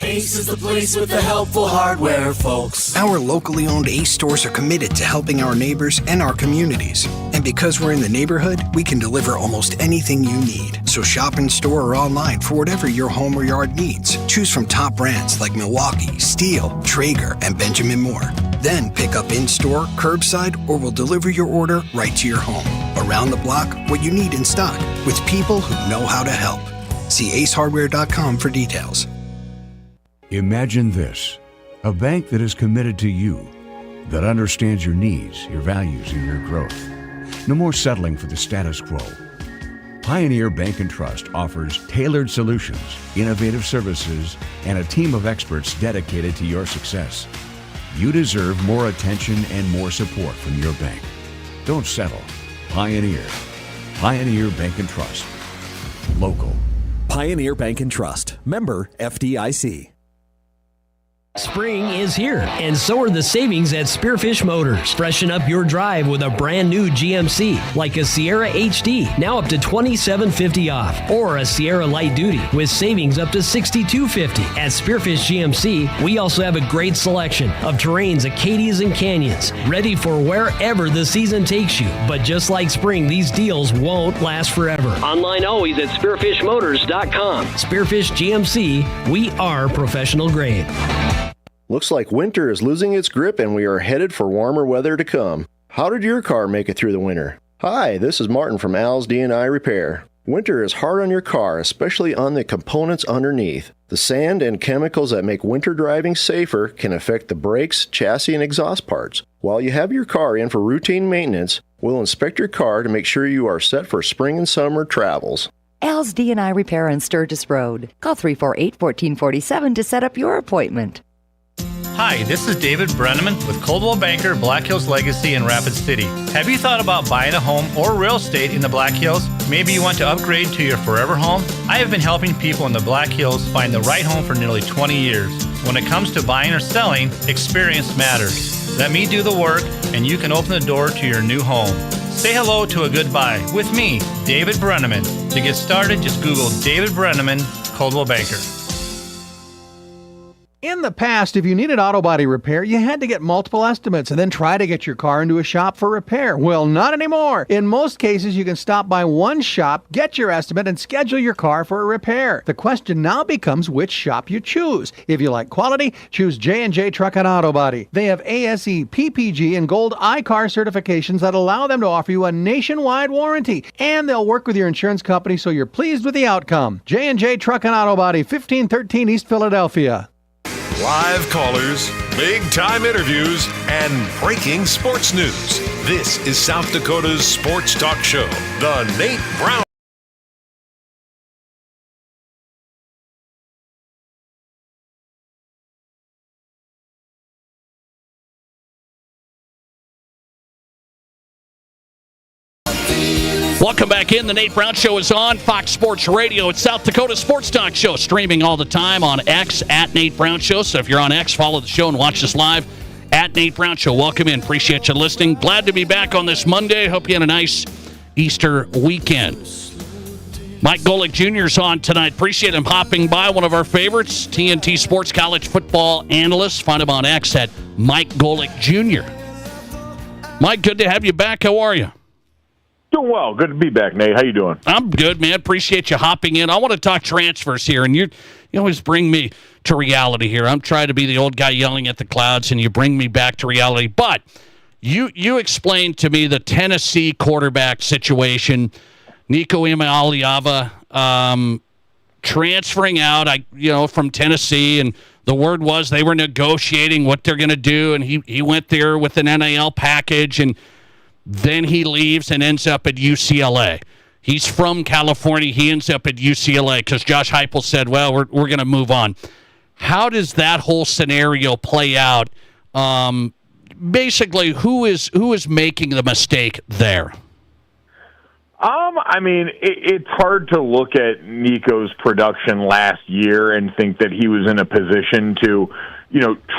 Speaker 3: Ace is the place with the helpful hardware, folks.
Speaker 19: Our locally owned Ace stores are committed to helping our neighbors and our communities. And because we're in the neighborhood, we can deliver almost anything you need. So shop in store or online for whatever your home or yard needs. Choose from top brands like Milwaukee, Steel, Traeger, and Benjamin Moore. Then pick up in-store, curbside, or we'll deliver your order right to your home. Around the block, what you need in stock, with people who know how to help. See acehardware.com for details.
Speaker 20: Imagine this, a bank that is committed to you, that understands your needs, your values, and your growth. No more settling for the status quo. Pioneer Bank and Trust offers tailored solutions, innovative services, and a team of experts dedicated to your success. You deserve more attention and more support from your bank. Don't settle. Pioneer. Pioneer Bank and Trust. Local.
Speaker 21: Pioneer Bank and Trust. Member FDIC.
Speaker 22: Spring is here, and so are the savings at Spearfish Motors. Freshen up your drive with a brand new GMC, like a Sierra HD, now up to $2,750 off, or a Sierra Light Duty with savings up to $6,250. At Spearfish GMC, we also have a great selection of terrains, Acadias, and Canyons, ready for wherever the season takes you. But just like spring, these deals won't last forever. Online always at SpearfishMotors.com. Spearfish GMC, we are professional grade.
Speaker 23: Looks like winter is losing its grip and we are headed for warmer weather to come. How did your car make it through the winter? Hi, this is Martin from Al's D&I Repair. Winter is hard on your car, especially on the components underneath. The sand and chemicals that make winter driving safer can affect the brakes, chassis, and exhaust parts. While you have your car in for routine maintenance, we'll inspect your car to make sure you are set for spring and summer travels.
Speaker 24: Al's D&I Repair on Sturgis Road. Call 348-1447 to set up your appointment.
Speaker 25: Hi, this is David Brenneman with Coldwell Banker, Black Hills Legacy in Rapid City. Have you thought about buying a home or real estate in the Black Hills? Maybe you want to upgrade to your forever home? I have been helping people in the Black Hills find the right home for nearly 20 years. When it comes to buying or selling, experience matters. Let me do the work and you can open the door to your new home. Say hello to a good buy with me, David Brenneman. To get started, just Google David Brenneman, Coldwell Banker.
Speaker 26: In the past, if you needed auto body repair, you had to get multiple estimates and then try to get your car into a shop for repair. Well, not anymore. In most cases, you can stop by one shop, get your estimate, and schedule your car for a repair. The question now becomes which shop you choose. If you like quality, choose J&J Truck and Auto Body. They have ASE, PPG, and Gold iCar certifications that allow them to offer you a nationwide warranty. And they'll work with your insurance company so you're pleased with the outcome. J&J Truck and Auto Body, 1513 East Philadelphia.
Speaker 6: Live callers, big-time interviews, and breaking sports news. This is South Dakota's sports talk show, The Nate Brown.
Speaker 5: Welcome back in. The Nate Brown Show is on Fox Sports Radio. It's South Dakota Sports Talk Show, streaming all the time on X at Nate Brown Show. So if you're on X, follow the show and watch us live at Nate Brown Show. Welcome in. Appreciate you listening. Glad to be back on this Monday. Hope you had a nice Easter weekend. Mike Golic Jr. is on tonight. Appreciate him hopping by. One of our favorites, TNT Sports College Football Analyst. Find him on X at Mike Golic Jr. Mike, good to have you back. How are you?
Speaker 27: Doing well. Good to be back, Nate. How you doing?
Speaker 5: I'm good, man. Appreciate you hopping in. I want to talk transfers here, and you always bring me to reality here. I'm trying to be the old guy yelling at the clouds, and you bring me back to reality. But you explained to me the Tennessee quarterback situation, Nico Iamaleava transferring out, from Tennessee, and the word was they were negotiating what they're going to do, and he went there with an NIL package, and then he leaves and ends up at UCLA. He's from California. He ends up at UCLA because Josh Heupel said, well, we're going to move on. How does that whole scenario play out? Basically, who is making the mistake there?
Speaker 27: It's hard to look at Nico's production last year and think that he was in a position to,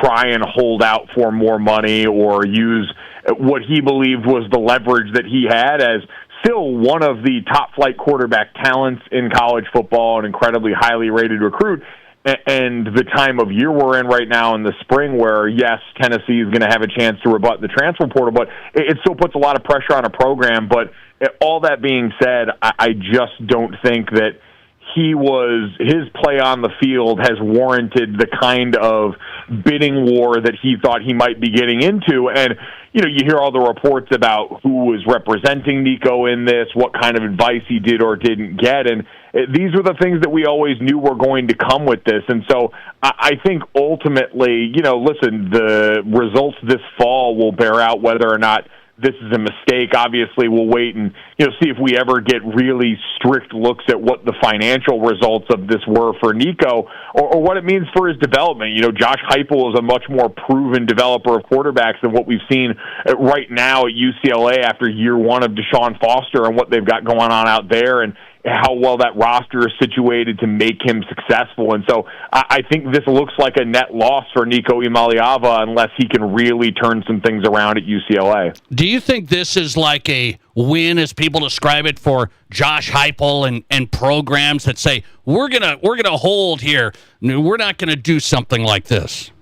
Speaker 27: try and hold out for more money or use what he believed was the leverage that he had as still one of the top-flight quarterback talents in college football, an incredibly highly rated recruit, and the time of year we're in right now in the spring where, yes, Tennessee is going to have a chance to rebut the transfer portal, but it still puts a lot of pressure on a program. But all that being said, I just don't think that his play on the field has warranted the kind of bidding war that he thought he might be getting into. And, you hear all the reports about who was representing Nico in this, what kind of advice he did or didn't get. And these were the things that we always knew were going to come with this. And so I think ultimately, listen, the results this fall will bear out whether or not this is a mistake. Obviously, we'll wait and see if we ever get really strict looks at what the financial results of this were for Nico or what it means for his development. Josh Heupel is a much more proven developer of quarterbacks than what we've seen right now at UCLA after year one of Deshaun Foster and what they've got going on out there and how well that roster is situated to make him successful. And so I think this looks like a net loss for Nico Imaliava unless he can really turn some things around at UCLA.
Speaker 5: Do you think this is like a win, as people describe it, for Josh Heupel and programs that say, we're gonna hold here, we're not going to do something like this?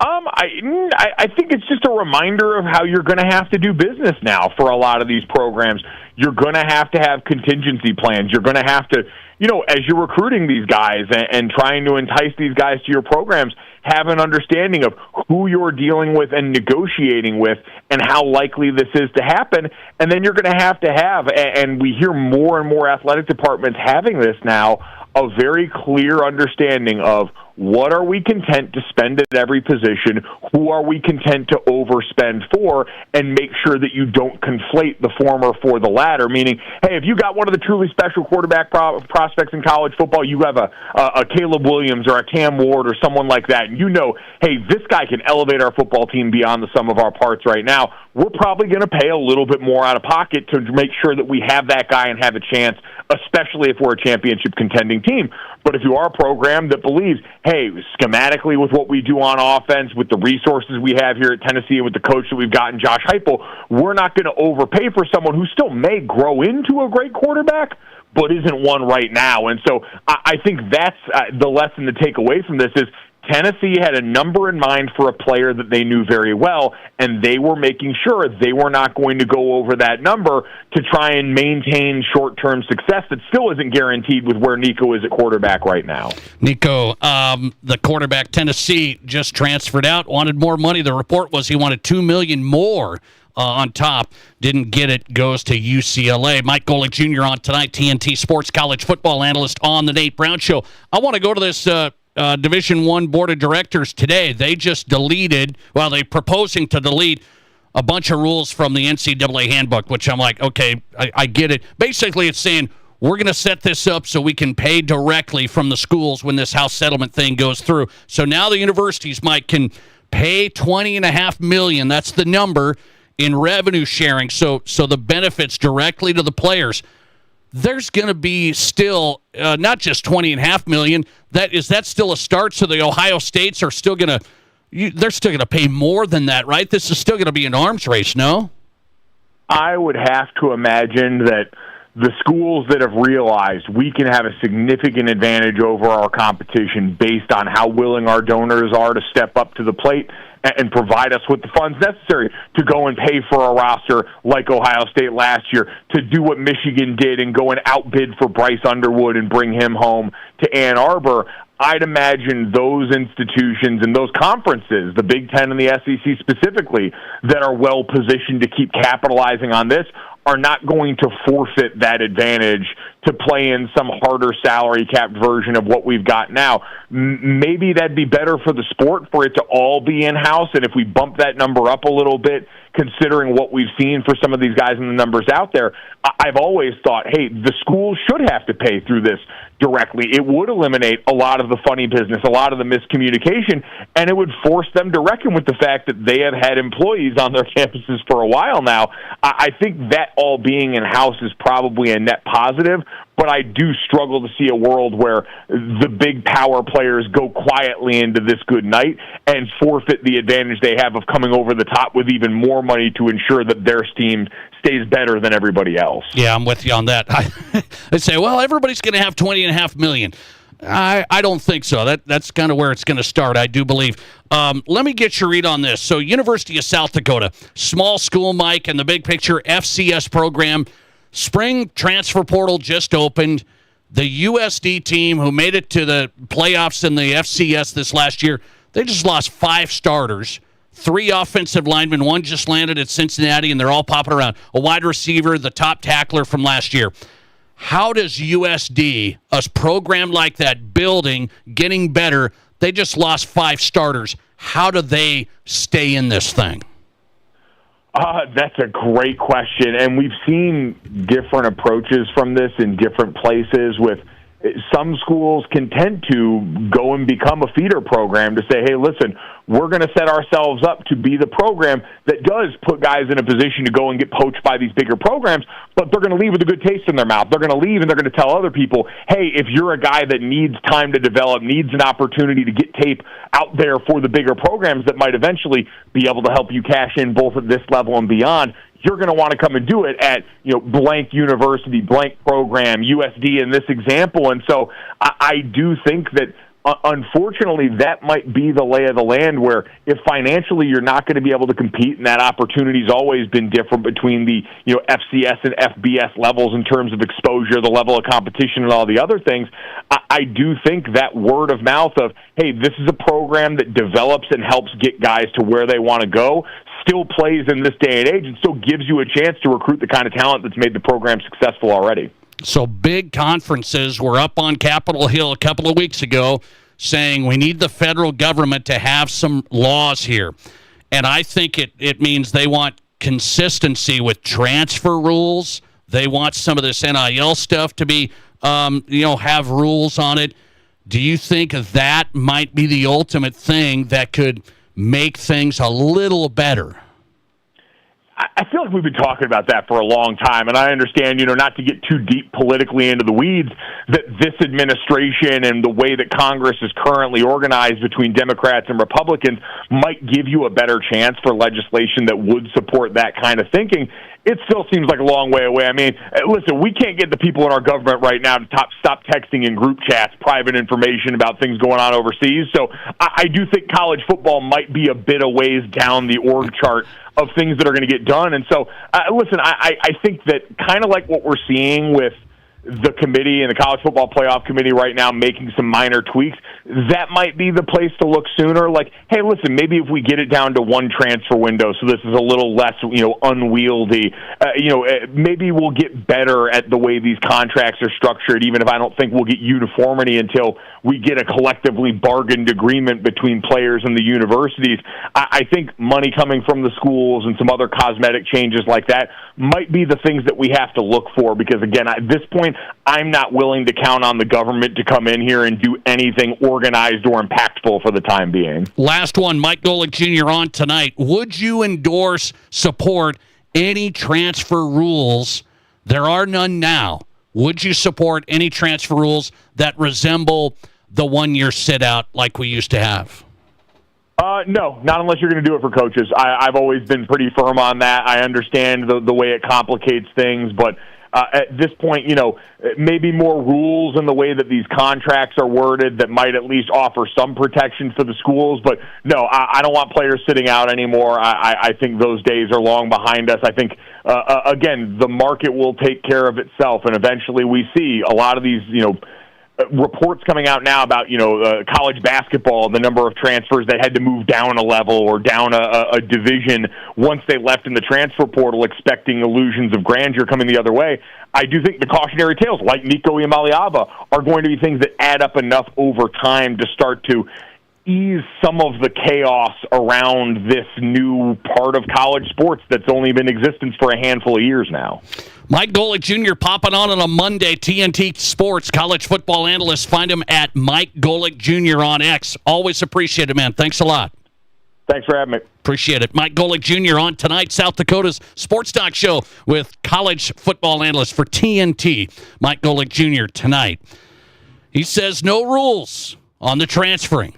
Speaker 27: I think it's just a reminder of how you're going to have to do business now for a lot of these programs. You're going to have contingency plans. You're going to have to, as you're recruiting these guys and trying to entice these guys to your programs, have an understanding of who you're dealing with and negotiating with and how likely this is to happen. And then you're going to have, and we hear more and more athletic departments having this now, a very clear understanding of what are we content to spend at every position, who are we content to overspend for, and make sure that you don't conflate the former for the latter, meaning, hey, if you got one of the truly special quarterback prospects in college football, you have a Caleb Williams or a Cam Ward or someone like that, and hey, this guy can elevate our football team beyond the sum of our parts right now, we're probably going to pay a little bit more out of pocket to make sure that we have that guy and have a chance, especially if we're a championship contending team. But if you are a program that believes, hey, schematically with what we do on offense, with the resources we have here at Tennessee and with the coach that we've gotten, Josh Heupel, we're not going to overpay for someone who still may grow into a great quarterback, but isn't one right now. And so I think that's the lesson to take away from this is Tennessee had a number in mind for a player that they knew very well, and they were making sure they were not going to go over that number to try and maintain short-term success that still isn't guaranteed with where Nico is at quarterback right now.
Speaker 5: Nico, the quarterback, Tennessee, just transferred out, wanted more money. The report was he wanted $2 million more on top. Didn't get it, goes to UCLA. Mike Golic Jr. on tonight, TNT Sports college football analyst on the Nate Brown Show. I want to go to this Division I Board of Directors today. They just deleted, they're proposing to delete a bunch of rules from the NCAA handbook, which I'm like, okay, I get it. Basically, it's saying we're going to set this up so we can pay directly from the schools when this house settlement thing goes through. So now the universities, Mike, can pay $20.5 million. That's the number in revenue sharing. So the benefits directly to the players. There's going to be still not just $20.5 million. Is that still a start? So the Ohio States are still going to they're still going to pay more than that, right? This is still going to be an arms race, no?
Speaker 27: I would have to imagine that the schools that have realized we can have a significant advantage over our competition based on how willing our donors are to step up to the plate and provide us with the funds necessary to go and pay for a roster like Ohio State last year, to do what Michigan did and go and outbid for Bryce Underwood and bring him home to Ann Arbor. I'd imagine those institutions and those conferences, the Big Ten and the SEC specifically, that are well positioned to keep capitalizing on this are not going to forfeit that advantage to play in some harder salary cap version of what we've got now. Maybe that'd be better for the sport for it to all be in-house, and if we bump that number up a little bit, considering what we've seen for some of these guys and the numbers out there, I've always thought, hey, the schools should have to pay through this directly. It would eliminate a lot of the funny business, a lot of the miscommunication, and it would force them to reckon with the fact that they have had employees on their campuses for a while now. I think that all being in-house is probably a net positive, but I do struggle to see a world where the big power players go quietly into this good night and forfeit the advantage they have of coming over the top with even more money to ensure that their team stays better than everybody else.
Speaker 5: Yeah, I'm with you on that. They say, well, everybody's going to have $20.5 million. I don't think so. That's kind of where it's going to start, I do believe. Let me get your read on this. So University of South Dakota, small school, Mike, and the big picture FCS program. Spring transfer portal just opened. The USD team who made it to the playoffs in the FCS this last year, they just lost 5 starters, 3 offensive linemen. 1 just landed at Cincinnati, and they're all popping around. A wide receiver, the top tackler from last year. How does USD, a program like that, building, getting better, they just lost 5 starters. How do they stay in this thing?
Speaker 27: That's a great question, and we've seen different approaches from this in different places with some schools content to go and become a feeder program to say, hey, listen, we're going to set ourselves up to be the program that does put guys in a position to go and get poached by these bigger programs, but they're going to leave with a good taste in their mouth. They're going to leave and they're going to tell other people, hey, if you're a guy that needs time to develop, needs an opportunity to get tape out there for the bigger programs that might eventually be able to help you cash in both at this level and beyond, you're going to want to come and do it at, blank university, blank program, USD in this example. And so I do think that, unfortunately, that might be the lay of the land where if financially you're not going to be able to compete, and that opportunity's always been different between the, FCS and FBS levels in terms of exposure, the level of competition and all the other things, I do think that word of mouth of, hey, this is a program that develops and helps get guys to where they want to go, still plays in this day and age and still gives you a chance to recruit the kind of talent that's made the program successful already.
Speaker 5: So big conferences were up on Capitol Hill a couple of weeks ago saying we need the federal government to have some laws here. And I think it means they want consistency with transfer rules. They want some of this NIL stuff to be, have rules on it. Do you think that might be the ultimate thing that could make things a little better?
Speaker 27: I feel like we've been talking about that for a long time, and I understand, not to get too deep politically into the weeds, that this administration and the way that Congress is currently organized between Democrats and Republicans might give you a better chance for legislation that would support that kind of thinking. It still seems like a long way away. I mean, listen, we can't get the people in our government right now to stop texting in group chats private information about things going on overseas. So I do think college football might be a bit of ways down the org chart of things that are going to get done. And so, listen, I think that kind of like what we're seeing with the committee and the College Football Playoff Committee right now making some minor tweaks, that might be the place to look sooner. Like, hey, listen, maybe if we get it down to one transfer window, so this is a little less, unwieldy, maybe we'll get better at the way these contracts are structured, even if I don't think we'll get uniformity until we get a collectively bargained agreement between players and the universities. I think money coming from the schools and some other cosmetic changes like that might be the things that we have to look for, because, again, at this point, I'm not willing to count on the government to come in here and do anything organized or impactful for the time being.
Speaker 5: Last one, Mike Golic Jr. on tonight. Would you endorse, support any transfer rules? There are none now. Would you support any transfer rules that resemble the one-year sit-out like we used to have?
Speaker 27: No, not unless you're going to do it for coaches. I've always been pretty firm on that. I understand the way it complicates things, but at this point, maybe more rules in the way that these contracts are worded that might at least offer some protection for the schools. But no, I don't want players sitting out anymore. I think those days are long behind us. I think, again, the market will take care of itself, and eventually we see a lot of these, reports coming out now about, college basketball, the number of transfers that had to move down a level or down a division once they left in the transfer portal, expecting illusions of grandeur coming the other way. I do think the cautionary tales, like Nico Iamaleava, are going to be things that add up enough over time to start to ease some of the chaos around this new part of college sports that's only been in existence for a handful of years now.
Speaker 5: Mike Golic Jr. popping on a Monday, TNT Sports, college football analyst. Find him at Mike Golic Jr. on X. Always appreciate it, man. Thanks a lot.
Speaker 27: Thanks for having me.
Speaker 5: Appreciate it. Mike Golic Jr. on tonight, South Dakota's Sports Talk Show with college football analyst for TNT, Mike Golic Jr. tonight. He says no rules on the transferring.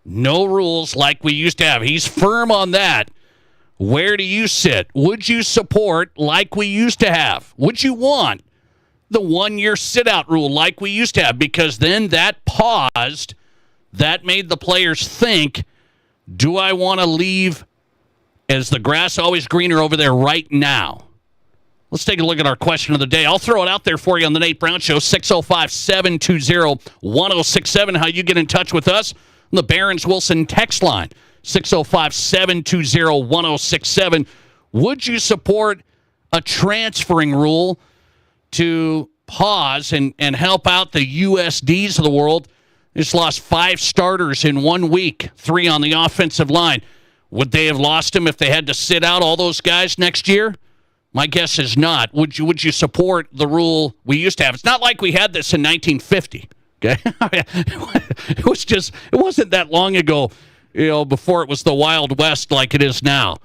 Speaker 5: No rules like we used to have. He's firm on that. Where do you sit? Would you support like we used to have? Would you want the one-year sit-out rule like we used to have? Because then that paused. That made the players think, do I want to leave? Is the grass always greener over there right now? Let's take a look at our question of the day. I'll throw it out there for you on the Nate Brown Show, 605-720-1067. How you get in touch with us? On the Barron's Wilson text line, 605-720-1067. Would you support a transferring rule to pause and help out the USDs of the world. Just lost 5 starters in 1 week, 3 on the offensive line. Would they have lost him if they had to sit out all those guys next year? My guess is not. Would you support the rule we used to have? It's not like we had this in 1950. Okay, it wasn't that long ago, before it was the Wild West like it is now.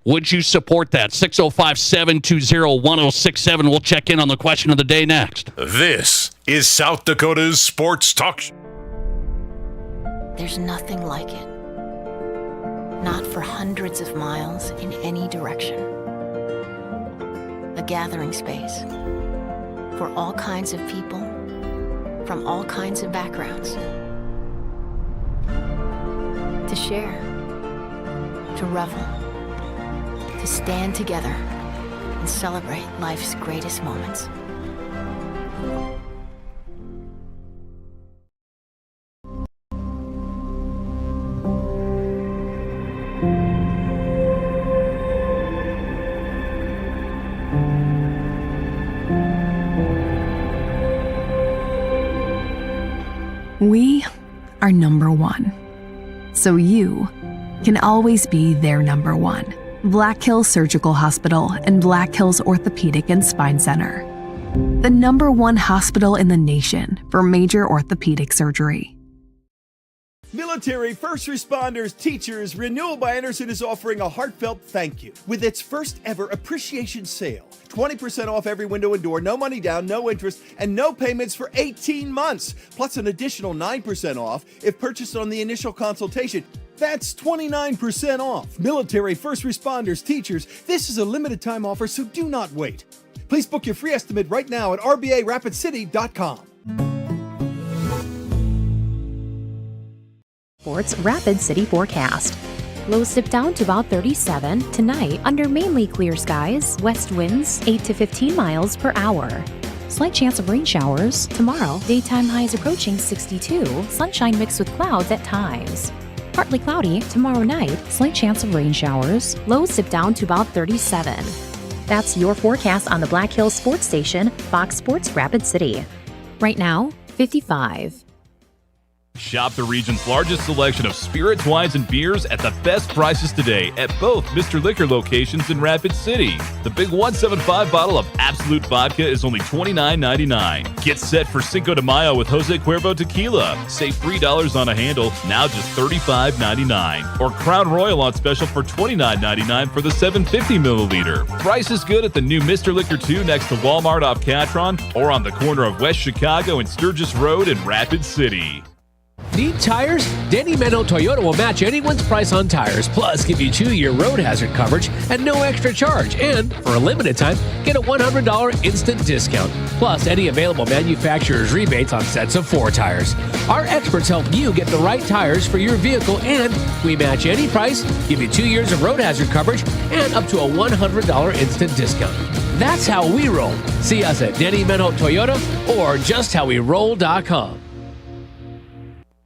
Speaker 5: Would you support that? 605-720-1067. We'll check in on the question of the day next.
Speaker 6: This is South Dakota's Sports Talk Show.
Speaker 1: There's nothing like it. Not for hundreds of miles in any direction. A gathering space for all kinds of people from all kinds of backgrounds. To share, to revel, to stand together and celebrate life's greatest moments.
Speaker 11: We are number one, so you can always be their number one. Black Hills Surgical Hospital and Black Hills Orthopedic and Spine Center. The number one hospital in the nation for major orthopedic surgery.
Speaker 12: Military, first responders, teachers, Renewal by Anderson is offering a heartfelt thank you with its first ever appreciation sale. 20% off every window and door, no money down, no interest, and no payments for 18 months. Plus an additional 9% off if purchased on the initial consultation. That's 29% off. Military, first responders, teachers, this is a limited time offer, so do not wait. Please book your free estimate right now at rbarapidcity.com.
Speaker 13: Sports Rapid City Forecast. Lows dip down to about 37 tonight under mainly clear skies, west winds 8 to 15 miles per hour. Slight chance of rain showers tomorrow. Daytime highs approaching 62, sunshine mixed with clouds at times. Partly cloudy tomorrow night, slight chance of rain showers. Lows dip down to about 37. That's your forecast on the Black Hills Sports Station, Fox Sports Rapid City. Right now, 55.
Speaker 2: Shop the region's largest selection of spirits, wines, and beers at the best prices today at both Mr. Liquor locations in Rapid City. The big 175 bottle of Absolute Vodka is only $29.99. Get set for Cinco de Mayo with Jose Cuervo Tequila. Save $3 on a handle, now just $35.99. Or Crown Royal on special for $29.99 for the 750 milliliter. Price is good at the new Mr. Liquor 2 next to Walmart off Catron or on the corner of West Chicago and Sturgis Road in Rapid City.
Speaker 14: Need tires? Denny Menno Toyota will match anyone's price on tires, plus give you 2-year road hazard coverage at no extra charge. And for a limited time, get a $100 instant discount, plus any available manufacturer's rebates on sets of 4 tires. Our experts help you get the right tires for your vehicle, and we match any price, give you 2 years of road hazard coverage, and up to a $100 instant discount. That's how we roll. See us at Denny Menno Toyota or justhowweroll.com.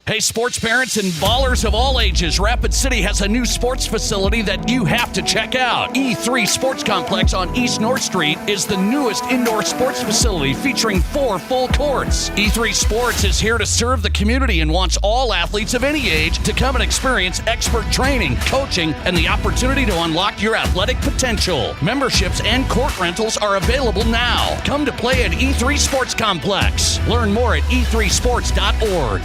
Speaker 5: Hey, sports parents and ballers of all ages, Rapid City has a new sports facility that you have to check out. E3 Sports Complex on East North Street is the newest indoor sports facility featuring 4 full courts. E3 Sports is here to serve the community and wants all athletes of any age to come and experience expert training, coaching, and the opportunity to unlock your athletic potential. Memberships and court rentals are available now. Come to play at E3 Sports Complex. Learn more at e3sports.org.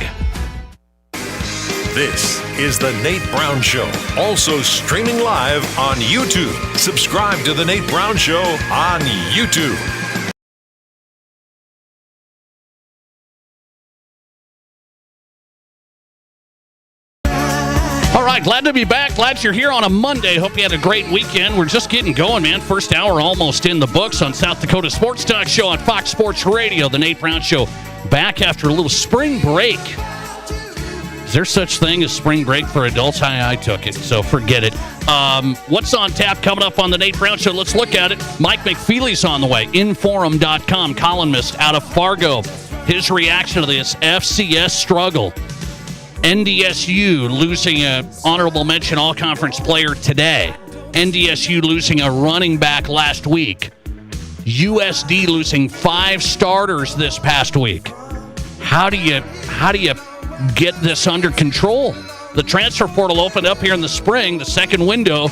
Speaker 6: This is The Nate Brown Show, also streaming live on YouTube. Subscribe to The Nate Brown Show on YouTube.
Speaker 5: All right, glad to be back. Glad you're here on a Monday. Hope you had a great weekend. We're just getting going, man. First hour almost in the books on South Dakota Sports Talk Show on Fox Sports Radio. The Nate Brown Show back after a little spring break. Is there such thing as spring break for adults? I took it, so forget it. What's on tap coming up on the Nate Brown Show? Let's look at it. Mike McFeely's on the way. Inforum.com, columnist out of Fargo. His reaction to this FCS struggle. NDSU losing an honorable mention all-conference player today. NDSU losing a running back last week. USD losing 5 starters this past week. How do you get this under control? The transfer portal opened up here in the spring, the second window,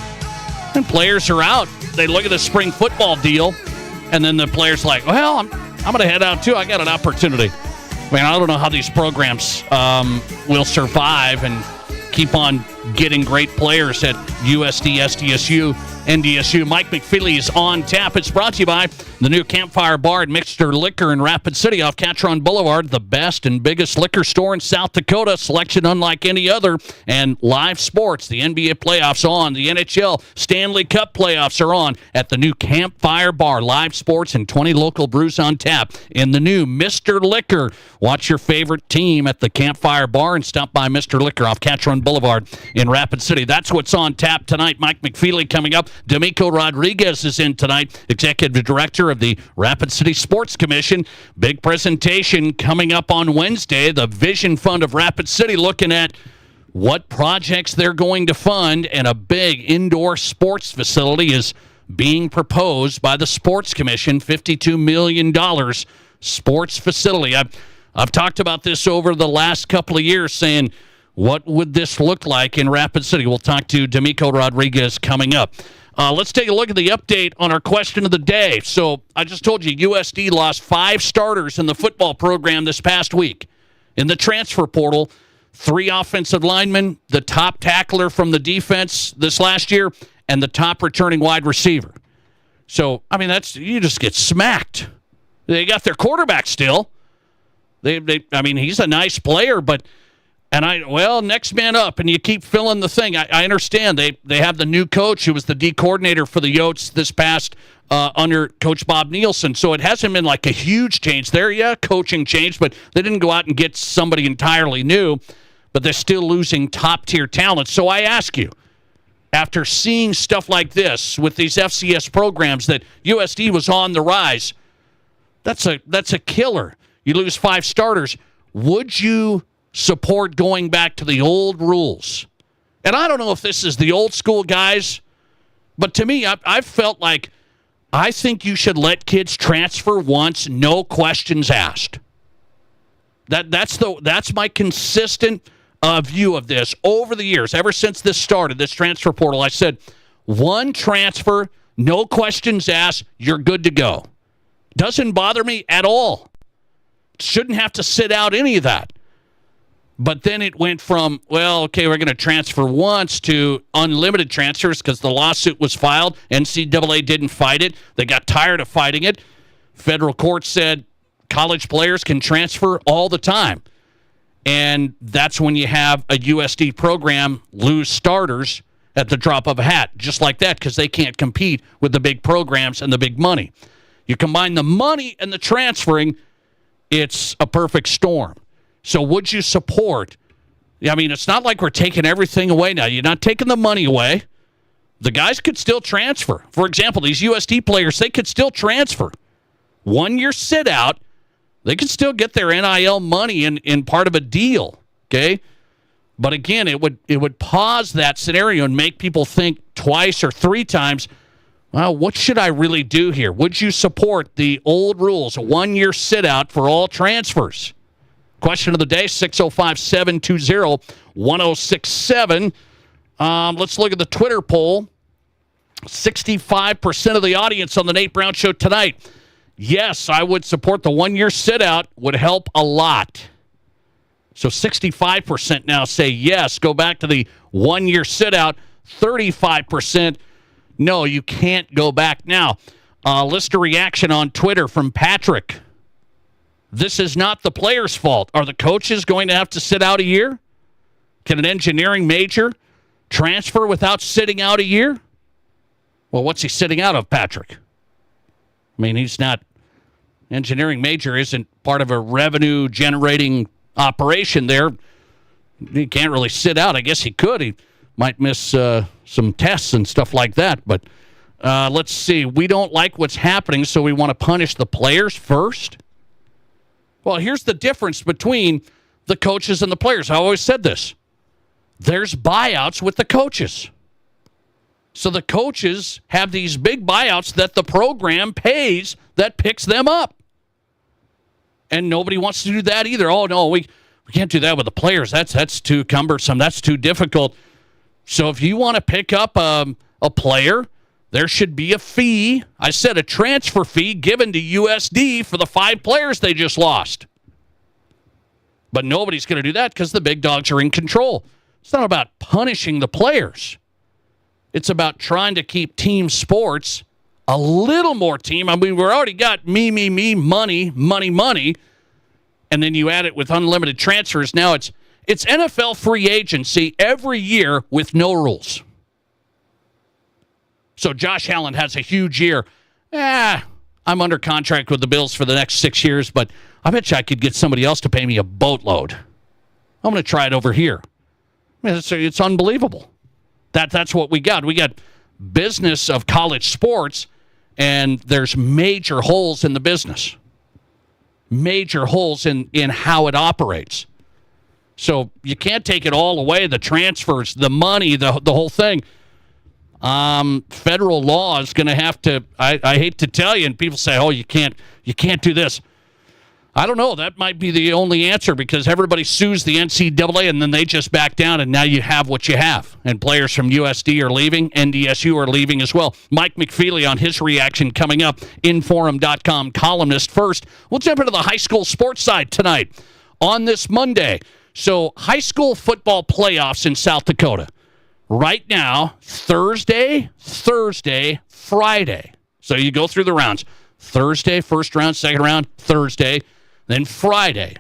Speaker 5: and players are out. They look at the spring football deal, and then the player's like, well, I'm going to head out too. I got an opportunity. I mean, I don't know how these programs will survive and keep on getting great players at USD, SDSU, NDSU. Mike McFeely is on tap. It's brought to you by the new Campfire Bar and Mixer Liquor in Rapid City off Catron Boulevard, the best and biggest liquor store in South Dakota. Selection unlike any other. And live sports, the NBA playoffs on. The NHL Stanley Cup playoffs are on at the new Campfire Bar. Live sports and 20 local brews on tap in the new Mr. Liquor. Watch your favorite team at the Campfire Bar and stop by Mr. Liquor off Catron Boulevard in Rapid City. That's what's on tap tonight. Mike McFeely coming up. Domico Rodriguez is in tonight, Executive Director of the Rapid City Sports Commission. Big presentation coming up on Wednesday. The Vision Fund of Rapid City looking at what projects they're going to fund, and a big indoor sports facility is being proposed by the Sports Commission, $52 million sports facility. I've talked about this over the last couple of years, saying, what would this look like in Rapid City? We'll talk to Domico Rodriguez coming up. Let's take a look at the update on our question of the day. So I just told you USD lost 5 starters in the football program this past week. In the transfer portal, 3 offensive linemen, the top tackler from the defense this last year, and the top returning wide receiver. So, I mean, you just get smacked. They got their quarterback still. I mean, he's a nice player, but next man up, and you keep filling the thing. I understand they have the new coach who was the D coordinator for the Yotes this past under Coach Bob Nielsen, so it hasn't been like a huge change there. Yeah, coaching changed, but they didn't go out and get somebody entirely new, but they're still losing top-tier talent. So I ask you, after seeing stuff like this with these FCS programs that USD was on the rise, that's a killer. You lose 5 starters. Would you support going back to the old rules? And I don't know if this is the old school guys, but to me, I've felt like I think you should let kids transfer once, no questions asked. That's my consistent view of this over the years. Ever since this started, this transfer portal, I said, one transfer, no questions asked, you're good to go. Doesn't bother me at all. Shouldn't have to sit out any of that. But then it went from, we're going to transfer once to unlimited transfers because the lawsuit was filed. NCAA didn't fight it. They got tired of fighting it. Federal court said college players can transfer all the time. And that's when you have a USD program lose starters at the drop of a hat, just like that, because they can't compete with the big programs and the big money. You combine the money and the transferring, it's a perfect storm. So would you support? I mean, it's not like we're taking everything away now. You're not taking the money away. The guys could still transfer. For example, these USD players, they could still transfer. 1 year sit out, they could still get their NIL money in part of a deal, okay? But again, it would pause that scenario and make people think twice or 3 times, well, what should I really do here? Would you support the old rules, a 1 year sit out for all transfers? Question of the day, 605-720-1067. Let's look at the Twitter poll. 65% of the audience on the Nate Brown Show tonight. Yes, I would support the 1 year sit out. Would help a lot. So 65% now say yes, go back to the 1 year sit out. 35%, no, you can't go back now. Listener reaction on Twitter from Patrick. This is not the player's fault. Are the coaches going to have to sit out a year? Can an engineering major transfer without sitting out a year? Well, what's he sitting out of, Patrick? I mean, he's not. Engineering major isn't part of a revenue-generating operation there. He can't really sit out. I guess he could. He might miss some tests and stuff like that. But let's see. We don't like what's happening, so we want to punish the players first? Well, here's the difference between the coaches and the players. I always said this. There's buyouts with the coaches. So the coaches have these big buyouts that the program pays that picks them up. And nobody wants to do that either. Oh, no, we can't do that with the players. That's too cumbersome. That's too difficult. So if you want to pick up a player, there should be a fee. I said a transfer fee given to USD for the 5 players they just lost. But nobody's going to do that because the big dogs are in control. It's not about punishing the players. It's about trying to keep team sports a little more team. I mean, we've already got me, money. And then you add it with unlimited transfers. Now it's NFL free agency every year with no rules. So Josh Allen has a huge year. I'm under contract with the Bills for the next 6 years, but I bet you I could get somebody else to pay me a boatload. I'm going to try it over here. I mean, it's unbelievable. That's what we got. We got business of college sports, and there's major holes in the business. Major holes in how it operates. So you can't take it all away, the transfers, the money, the whole thing. Federal law is going to have to, I hate to tell you, and people say, oh, you can't do this. I don't know. That might be the only answer because everybody sues the NCAA and then they just back down and now you have what you have. And players from USD are leaving. NDSU are leaving as well. Mike McFeely on his reaction coming up. Inforum.com columnist first. We'll jump into the high school sports side tonight on this Monday. So high school football playoffs in South Dakota. Right now, Thursday, Friday. So you go through the rounds. Thursday, first round, second round, Thursday. Then Friday,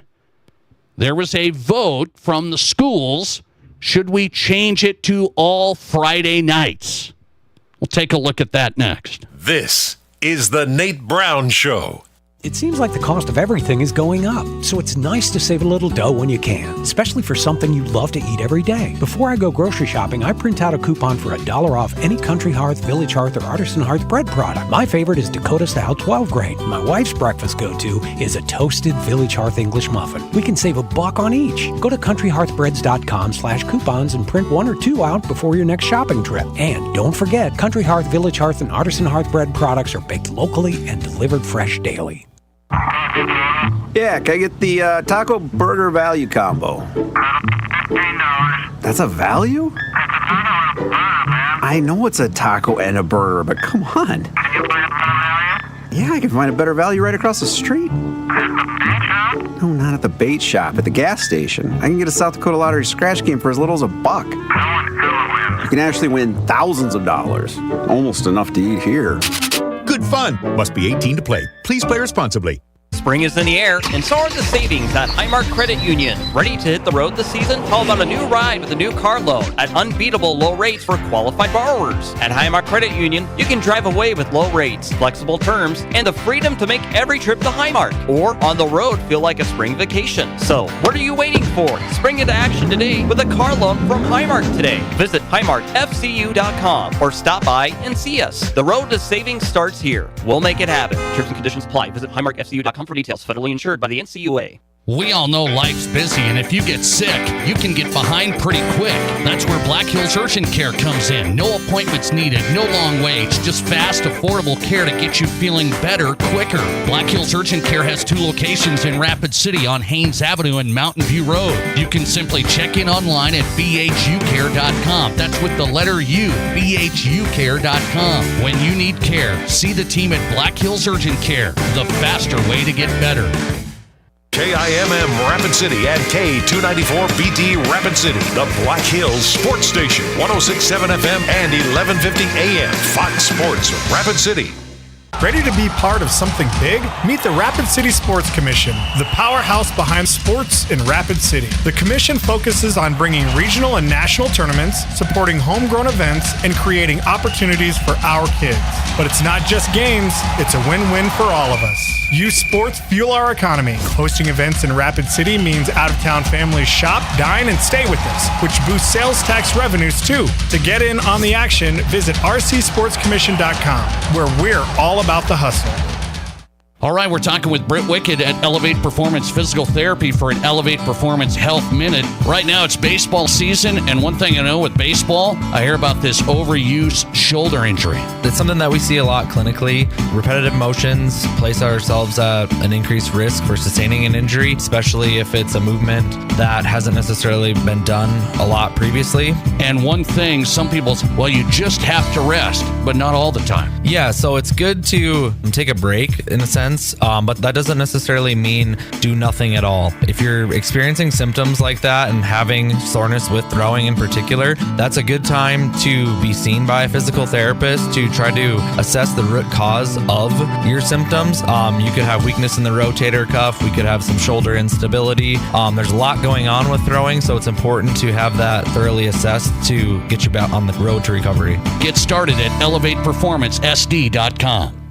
Speaker 5: there was a vote from the schools. Should we change it to all Friday nights? We'll take a look at that next.
Speaker 6: This is the Nate Brown Show.
Speaker 4: It seems like the cost of everything is going up, so it's nice to save a little dough when you can, especially for something you love to eat every day. Before I go grocery shopping, I print out a coupon for $1 off any Country Hearth, Village Hearth, or Artisan Hearth bread product. My favorite is Dakota Style 12 grain. My wife's breakfast go-to is a toasted Village Hearth English muffin. We can save $1 on each. Go to countryhearthbreads.com/coupons and print 1 or 2 out before your next shopping trip. And don't forget, Country Hearth, Village Hearth, and Artisan Hearth bread products are baked locally and delivered fresh daily.
Speaker 7: Yeah, can I get the taco burger value combo? That's a value? I know it's a taco and a burger, but come on. Yeah, I can find a better value right across the street. No, not at the bait shop, at the gas station. I can get a South Dakota Lottery scratch game for as little as $1. You can actually win thousands of dollars. Almost enough to eat here.
Speaker 8: Good fun. Must be 18 to play. Please play responsibly.
Speaker 9: Spring is in the air, and so are the savings at Highmark Credit Union. Ready to hit the road this season? How about a new ride with a new car loan at unbeatable low rates for qualified borrowers? At Highmark Credit Union, you can drive away with low rates, flexible terms, and the freedom to make every trip to Highmark. Or on the road, feel like a spring vacation. So, what are you waiting for? Spring into action today with a car loan from Highmark today. Visit highmarkfcu.com or stop by and see us. The road to savings starts here. We'll make it happen. Terms and conditions apply. Visit highmarkfcu.com for details. Federally insured by the NCUA.
Speaker 5: We all know life's busy, and if you get sick, you can get behind pretty quick. That's where Black Hills Urgent Care comes in. No appointments needed, no long waits, just fast, affordable care to get you feeling better quicker. Black Hills Urgent Care has 2 locations in Rapid City on Haynes Avenue and Mountain View Road. You can simply check in online at bhucare.com. That's with the letter U, bhucare.com. When you need care, see the team at Black Hills Urgent Care, the faster way to get better.
Speaker 6: KIMM Rapid City and K294BT Rapid City, the Black Hills Sports Station, 106.7 FM and 1150 AM, Fox Sports Rapid City.
Speaker 10: Ready to be part of something big? Meet the Rapid City Sports Commission, the powerhouse behind sports in Rapid City. The commission focuses on bringing regional and national tournaments, supporting homegrown events, and creating opportunities for our kids. But it's not just games, it's a win-win for all of us. Youth sports fuel our economy. Hosting events in Rapid City means out-of-town families shop, dine, and stay with us, which boosts sales tax revenues too. To get in on the action, visit rcsportscommission.com, where we're all about the hustle.
Speaker 5: All right, we're talking with Britt Wicked at Elevate Performance Physical Therapy for an Elevate Performance Health Minute. Right now, it's baseball season, and one thing I know with baseball, I hear about this overuse shoulder injury.
Speaker 3: It's something that we see a lot clinically. Repetitive motions place ourselves at an increased risk for sustaining an injury, especially if it's a movement that hasn't necessarily been done a lot previously.
Speaker 5: And one thing, some people say, well, you just have to rest, but not all the time.
Speaker 3: Yeah, so it's good to take a break in a sense. But that doesn't necessarily mean do nothing at all. If you're experiencing symptoms like that and having soreness with throwing in particular, that's a good time to be seen by a physical therapist to try to assess the root cause of your symptoms. You could have weakness in the rotator cuff. We could have some shoulder instability. There's a lot going on with throwing, so it's important to have that thoroughly assessed to get you back on the road to recovery.
Speaker 5: Get started at elevateperformancesd.com.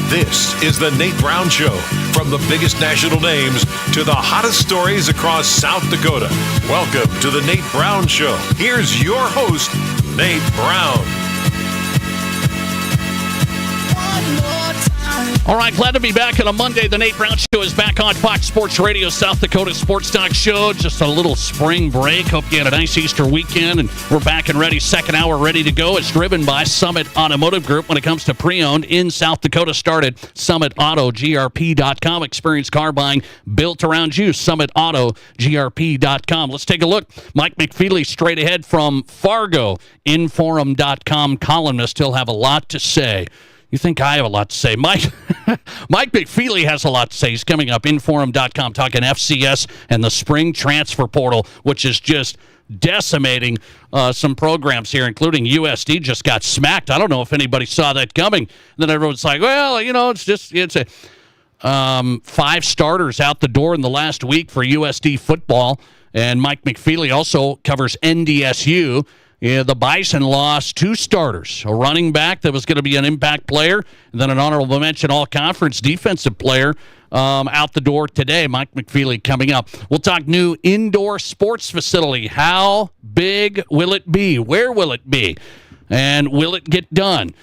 Speaker 6: This is the Nate Brown Show. From the biggest national names to the hottest stories across South Dakota. Welcome to the Nate Brown Show. Here's your host, Nate Brown.
Speaker 5: All right, glad to be back on a Monday. The Nate Brown Show is back on Fox Sports Radio, South Dakota Sports Talk Show. Just a little spring break. Hope you had a nice Easter weekend, and we're back and ready. Second hour ready to go. It's driven by Summit Automotive Group when it comes to pre-owned in South Dakota. Started SummitAutoGRP.com. Experience car buying built around you. SummitAutoGRP.com. Let's take a look. Mike McFeely straight ahead from Fargo. Inforum.com columnist. He'll have a lot to say. You think I have a lot to say. Mike McFeely has a lot to say. He's coming up, Inforum.com, talking FCS and the spring transfer portal, which is just decimating some programs here, including USD just got smacked. I don't know if anybody saw that coming. And then everyone's like, well, it's a 5 starters out the door in the last week for USD football. And Mike McFeely also covers NDSU. Yeah, the Bison lost 2 starters, a running back that was going to be an impact player, and then an honorable mention all-conference defensive player out the door today. Mike McFeely coming up. We'll talk new indoor sports facility. How big will it be? Where will it be? And will it get done?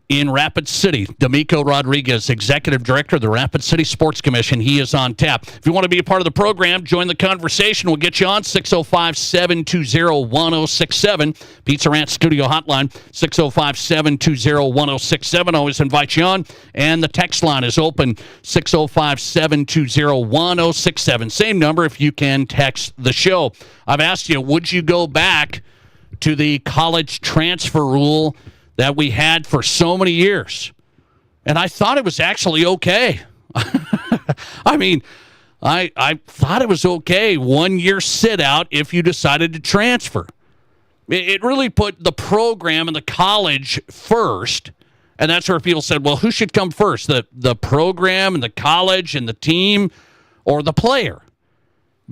Speaker 5: In Rapid City, Domico Rodriguez, Executive Director of the Rapid City Sports Commission. He is on tap. If you want to be a part of the program, join the conversation. We'll get you on 605-720-1067. Pizza Ranch Studio Hotline, 605-720-1067. Always invite you on. And the text line is open, 605-720-1067. Same number if you can text the show. I've asked you, would you go back to the college transfer rule that we had for so many years? And I thought it was actually okay. I mean, I thought it was okay. 1 year sit out if you decided to transfer. It really put the program and the college first. And that's where people said, well, who should come first? The program and the college and the team, or the player?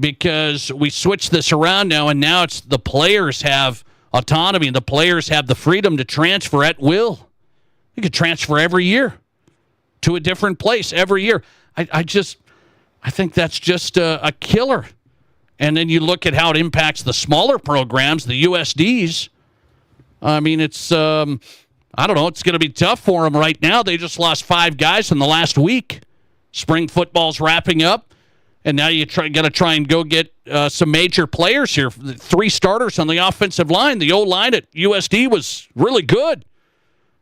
Speaker 5: Because we switched this around now, and now it's the players have autonomy, and the players have the freedom to transfer at will. You could transfer every year to a different place every year. I think that's just a killer. And then you look at how it impacts the smaller programs, the USDs. I mean, it's, I don't know, it's going to be tough for them right now. They just lost 5 guys in the last week. Spring football's wrapping up. And now you got to try and go get some major players here. 3 starters on the offensive line. The O-line at USD was really good.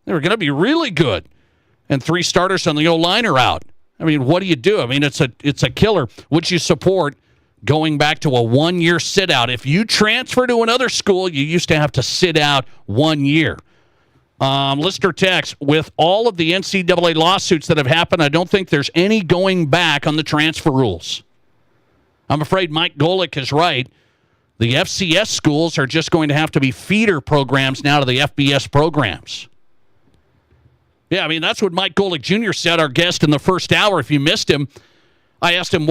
Speaker 5: They were going to be really good. And 3 starters on the O-line are out. I mean, what do you do? I mean, it's a killer. Would you support going back to a 1-year sit-out? If you transfer to another school, you used to have to sit out 1 year. Listener text, with all of the NCAA lawsuits that have happened, I don't think there's any going back on the transfer rules. I'm afraid Mike Golic is right. The FCS schools are just going to have to be feeder programs now to the FBS programs. Yeah, I mean, that's what Mike Golic Jr. said, our guest in the first hour. If you missed him, I asked him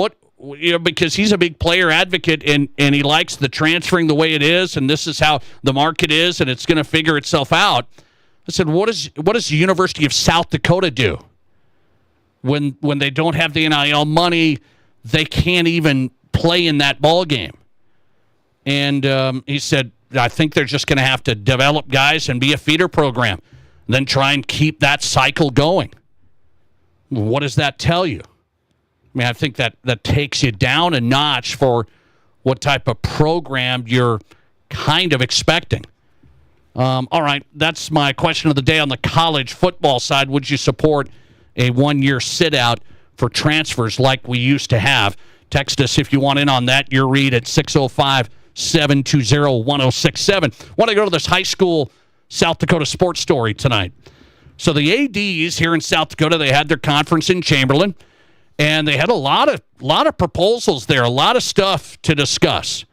Speaker 5: because he's a big player advocate and he likes the transferring the way it is, and this is how the market is, and it's going to figure itself out. I said, what does the University of South Dakota do? When they don't have the NIL money, they can't even play in that ball game. And he said, I think they're just going to have to develop guys and be a feeder program. And then try and keep that cycle going. What does that tell you? I mean, I think that takes you down a notch for what type of program you're kind of expecting. All right, that's my question of the day on the college football side. Would you support a one-year sit-out for transfers like we used to have? Text us if you want in on that. Your read at 605-720-1067. Want to go to this high school South Dakota sports story tonight. So the ADs here in South Dakota, they had their conference in Chamberlain, and they had a lot of proposals there, a lot of stuff to discuss.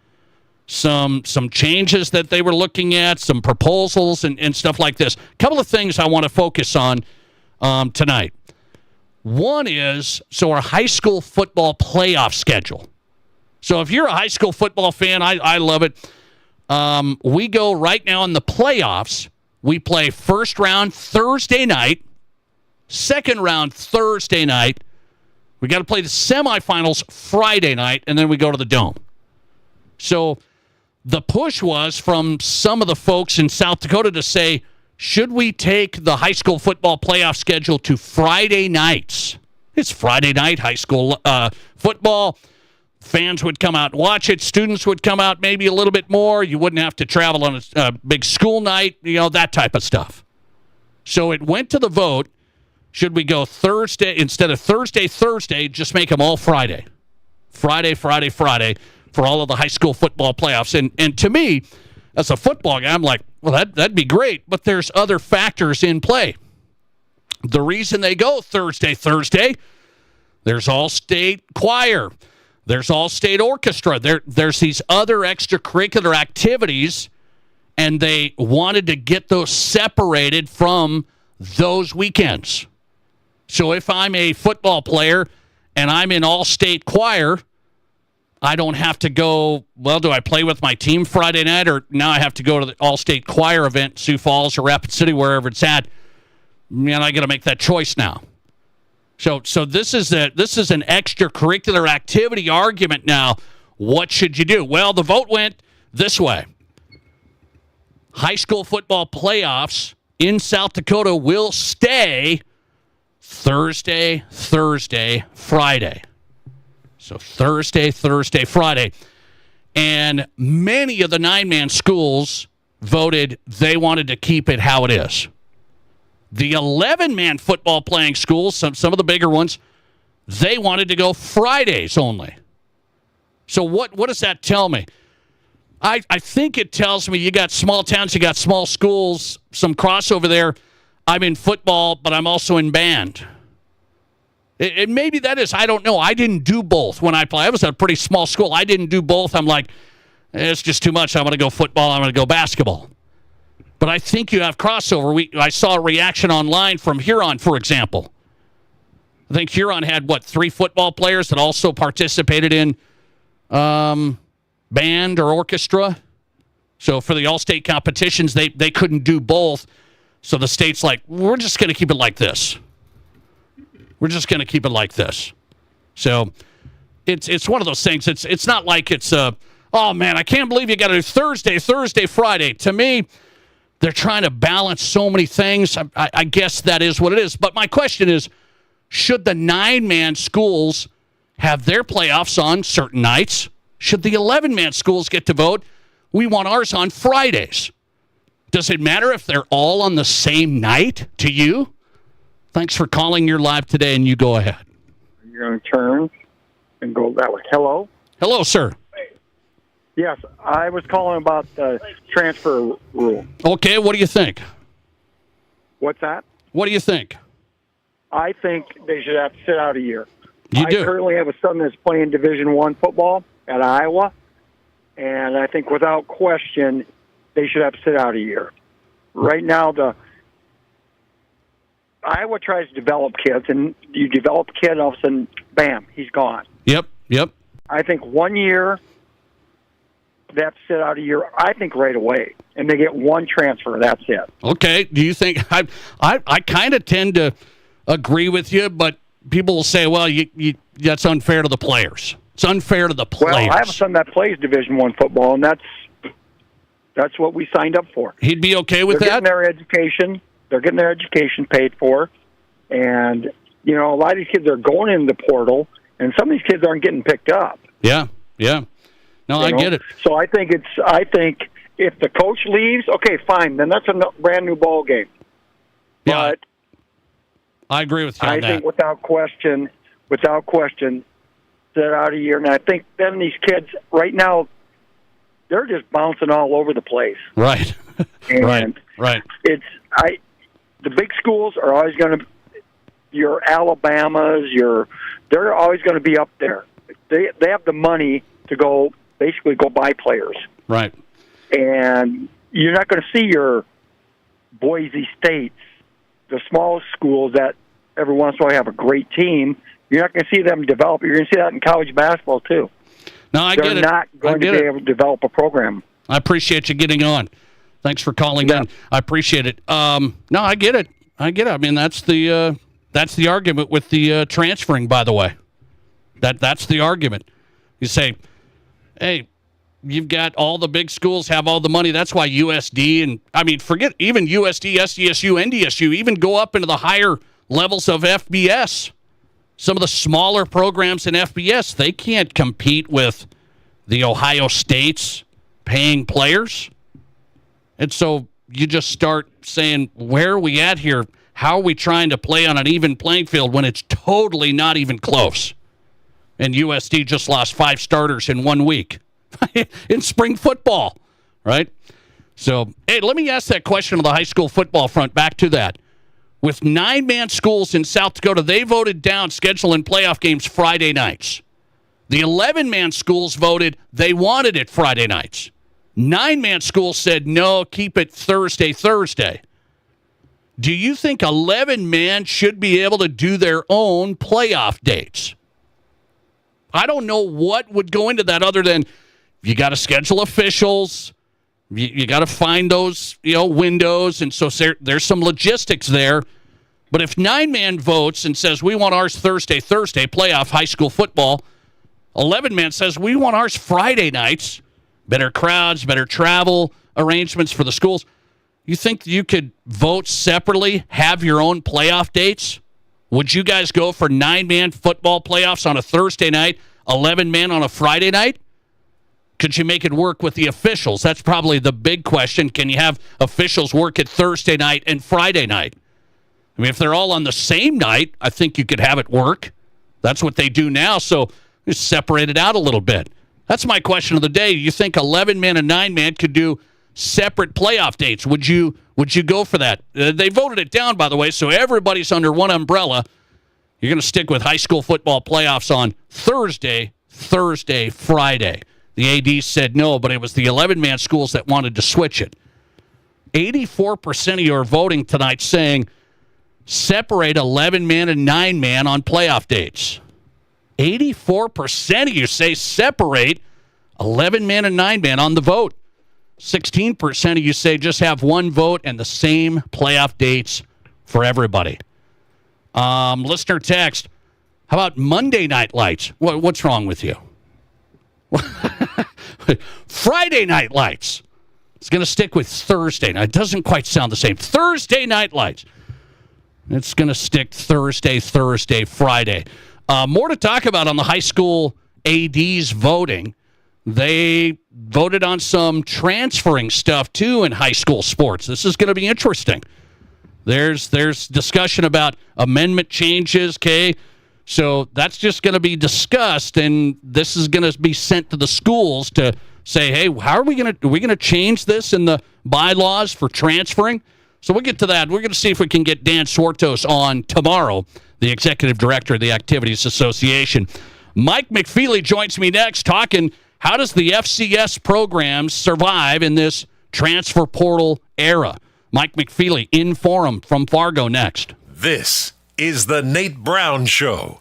Speaker 5: Some changes that they were looking at, some proposals and stuff like this. A couple of things I want to focus on tonight. One is, our high school football playoff schedule. So if you're a high school football fan, I love it. We go right now in the playoffs. We play first round Thursday night, second round Thursday night. We got to play the semifinals Friday night, and then we go to the Dome. So the push was from some of the folks in South Dakota to say, should we take the high school football playoff schedule to Friday nights? It's Friday night high school football. Fans would come out and watch it. Students would come out maybe a little bit more. You wouldn't have to travel on a big school night, that type of stuff. So it went to the vote. Should we go Thursday instead of Thursday, just make them all Friday? Friday for all of the high school football playoffs. And to me, as a football guy, I'm like, well, that'd be great, but there's other factors in play. The reason they go Thursday, there's all-state choir. There's all-state orchestra. There's these other extracurricular activities, and they wanted to get those separated from those weekends. So if I'm a football player and I'm in all-state choir, I don't have to go, well, do I play with my team Friday night, or now I have to go to the all-state choir event, Sioux Falls or Rapid City, wherever it's at. Man, I got to make that choice now. So this is an extracurricular activity argument now. What should you do? Well, the vote went this way. High school football playoffs in South Dakota will stay Thursday, Friday. So Thursday, Friday. And many of the 9-man schools voted they wanted to keep it how it is. The 11-man football playing schools, some of the bigger ones, they wanted to go Fridays only. So what does that tell me? I think it tells me you got small towns, you got small schools, some crossover there. I'm in football, but I'm also in band. It maybe that is, I don't know. I didn't do both when I played. I was at a pretty small school. I didn't do both. I'm like, it's just too much. I'm going to go football. I'm going to go basketball. But I think you have crossover. I saw a reaction online from Huron, for example. I think Huron had, 3 football players that also participated in band or orchestra. So for the all-state competitions, they couldn't do both. So the state's like, we're just going to keep it like this. So it's one of those things. It's not like it's, oh, man, I can't believe you got to do Thursday, Friday. To me, they're trying to balance so many things. I guess that is what it is. But my question is, should the 9-man schools have their playoffs on certain nights? Should the 11-man schools get to vote? We want ours on Fridays. Does it matter if they're all on the same night to you? Thanks for calling. You're live today, and you go ahead.
Speaker 15: You're going to turn and go that way. Hello?
Speaker 5: Hello, sir.
Speaker 15: Yes, I was calling about the transfer rule.
Speaker 5: Okay, what do you think?
Speaker 15: What's that?
Speaker 5: What do you think?
Speaker 15: I think they should have to sit out a year.
Speaker 5: I
Speaker 15: currently have a son that's playing Division I football at Iowa, and I think without question they should have to sit out a year. Right now, Iowa tries to develop kids, and you develop a kid, and all of a sudden, bam, he's gone.
Speaker 5: Yep.
Speaker 15: I think 1 year, they have to sit out a year, I think right away, and they get one transfer, that's it.
Speaker 5: Okay, do you think, I kind of tend to agree with you, but people will say, well, that's unfair to the players. It's unfair to the players.
Speaker 15: Well, I have a son that plays Division I football, and that's what we signed up for.
Speaker 5: He'd be okay with
Speaker 15: They're
Speaker 5: that?
Speaker 15: getting their education. They're getting their education paid for. And, you know, a lot of these kids are going in the portal, and some of these kids aren't getting picked up.
Speaker 5: Yeah. No, I get it.
Speaker 15: So I think if the coach leaves, okay, fine, then that's a brand new ball game.
Speaker 5: Yeah,
Speaker 15: but
Speaker 5: I agree with you on
Speaker 15: I
Speaker 5: that.
Speaker 15: think without question, sit out a year. And I think then these kids right now, they're just bouncing all over the place.
Speaker 5: Right.
Speaker 15: And
Speaker 5: right.
Speaker 15: The big schools are always going to, your Alabamas, they're always going to be up there. They have the money to basically go buy players.
Speaker 5: Right.
Speaker 15: And you're not going to see your Boise States, the smallest schools that every once in a while have a great team. You're not going to see them develop. You're going to see that in college basketball, too.
Speaker 5: No, I get it.
Speaker 15: They're not going to be able to develop a program.
Speaker 5: I appreciate you getting on. Thanks for calling in. I appreciate it. No, I get it. I mean, that's the argument with the transferring, by the way. That's the argument. You say, hey, you've got all the big schools have all the money. That's why USD and, I mean, forget even USD, SDSU, NDSU, even go up into the higher levels of FBS. Some of the smaller programs in FBS, they can't compete with the Ohio States paying players. And so you just start saying, where are we at here? How are we trying to play on an even playing field when it's totally not even close? And USD just lost 5 starters in 1 week in spring football, right? So, hey, let me ask that question on the high school football front. Back to that. With 9-man schools in South Dakota, they voted down scheduling playoff games Friday nights. The 11-man schools voted they wanted it Friday nights. 9-man schools said, no, keep it Thursday. Do you think 11-man should be able to do their own playoff dates? I don't know what would go into that other than you got to schedule officials. You got to find those, windows. And so there's some logistics there. But if 9-man votes and says, we want ours Thursday, playoff high school football, 11-man says, we want ours Friday nights, better crowds, better travel arrangements for the schools. You think you could vote separately, have your own playoff dates? Would you guys go for 9-man football playoffs on a Thursday night, 11-man on a Friday night? Could you make it work with the officials? That's probably the big question. Can you have officials work it Thursday night and Friday night? I mean, if they're all on the same night, I think you could have it work. That's what they do now, so just separate it out a little bit. That's my question of the day. You think 11-man and 9-man could do separate playoff dates? Would you go for that? They voted it down, by the way, so everybody's under one umbrella. You're going to stick with high school football playoffs on Thursday, Friday. The AD said no, but it was the 11-man schools that wanted to switch it. 84% of you are voting tonight saying separate 11-man and 9-man on playoff dates. 84% of you say separate 11-man and 9-man on the vote. 16% of you say just have one vote and the same playoff dates for everybody. Listener text, how about Monday Night Lights? What's wrong with you? Friday Night Lights. It's going to stick with Thursday. Now, it doesn't quite sound the same. Thursday Night Lights. It's going to stick Thursday, Friday. More to talk about on the high school ADs voting. They voted on some transferring stuff, too, in high school sports. This is going to be interesting. There's discussion about amendment changes, okay? So that's just going to be discussed, and this is going to be sent to the schools to say, hey, are we going to change this in the bylaws for transferring? So we'll get to that. We're going to see if we can get Dan Swartos on tomorrow, the executive director of the Activities Association. Mike McFeely joins me next talking how does the FCS program survive in this transfer portal era? Mike McFeely, Inforum from Fargo next.
Speaker 6: This is the Nate Brown Show.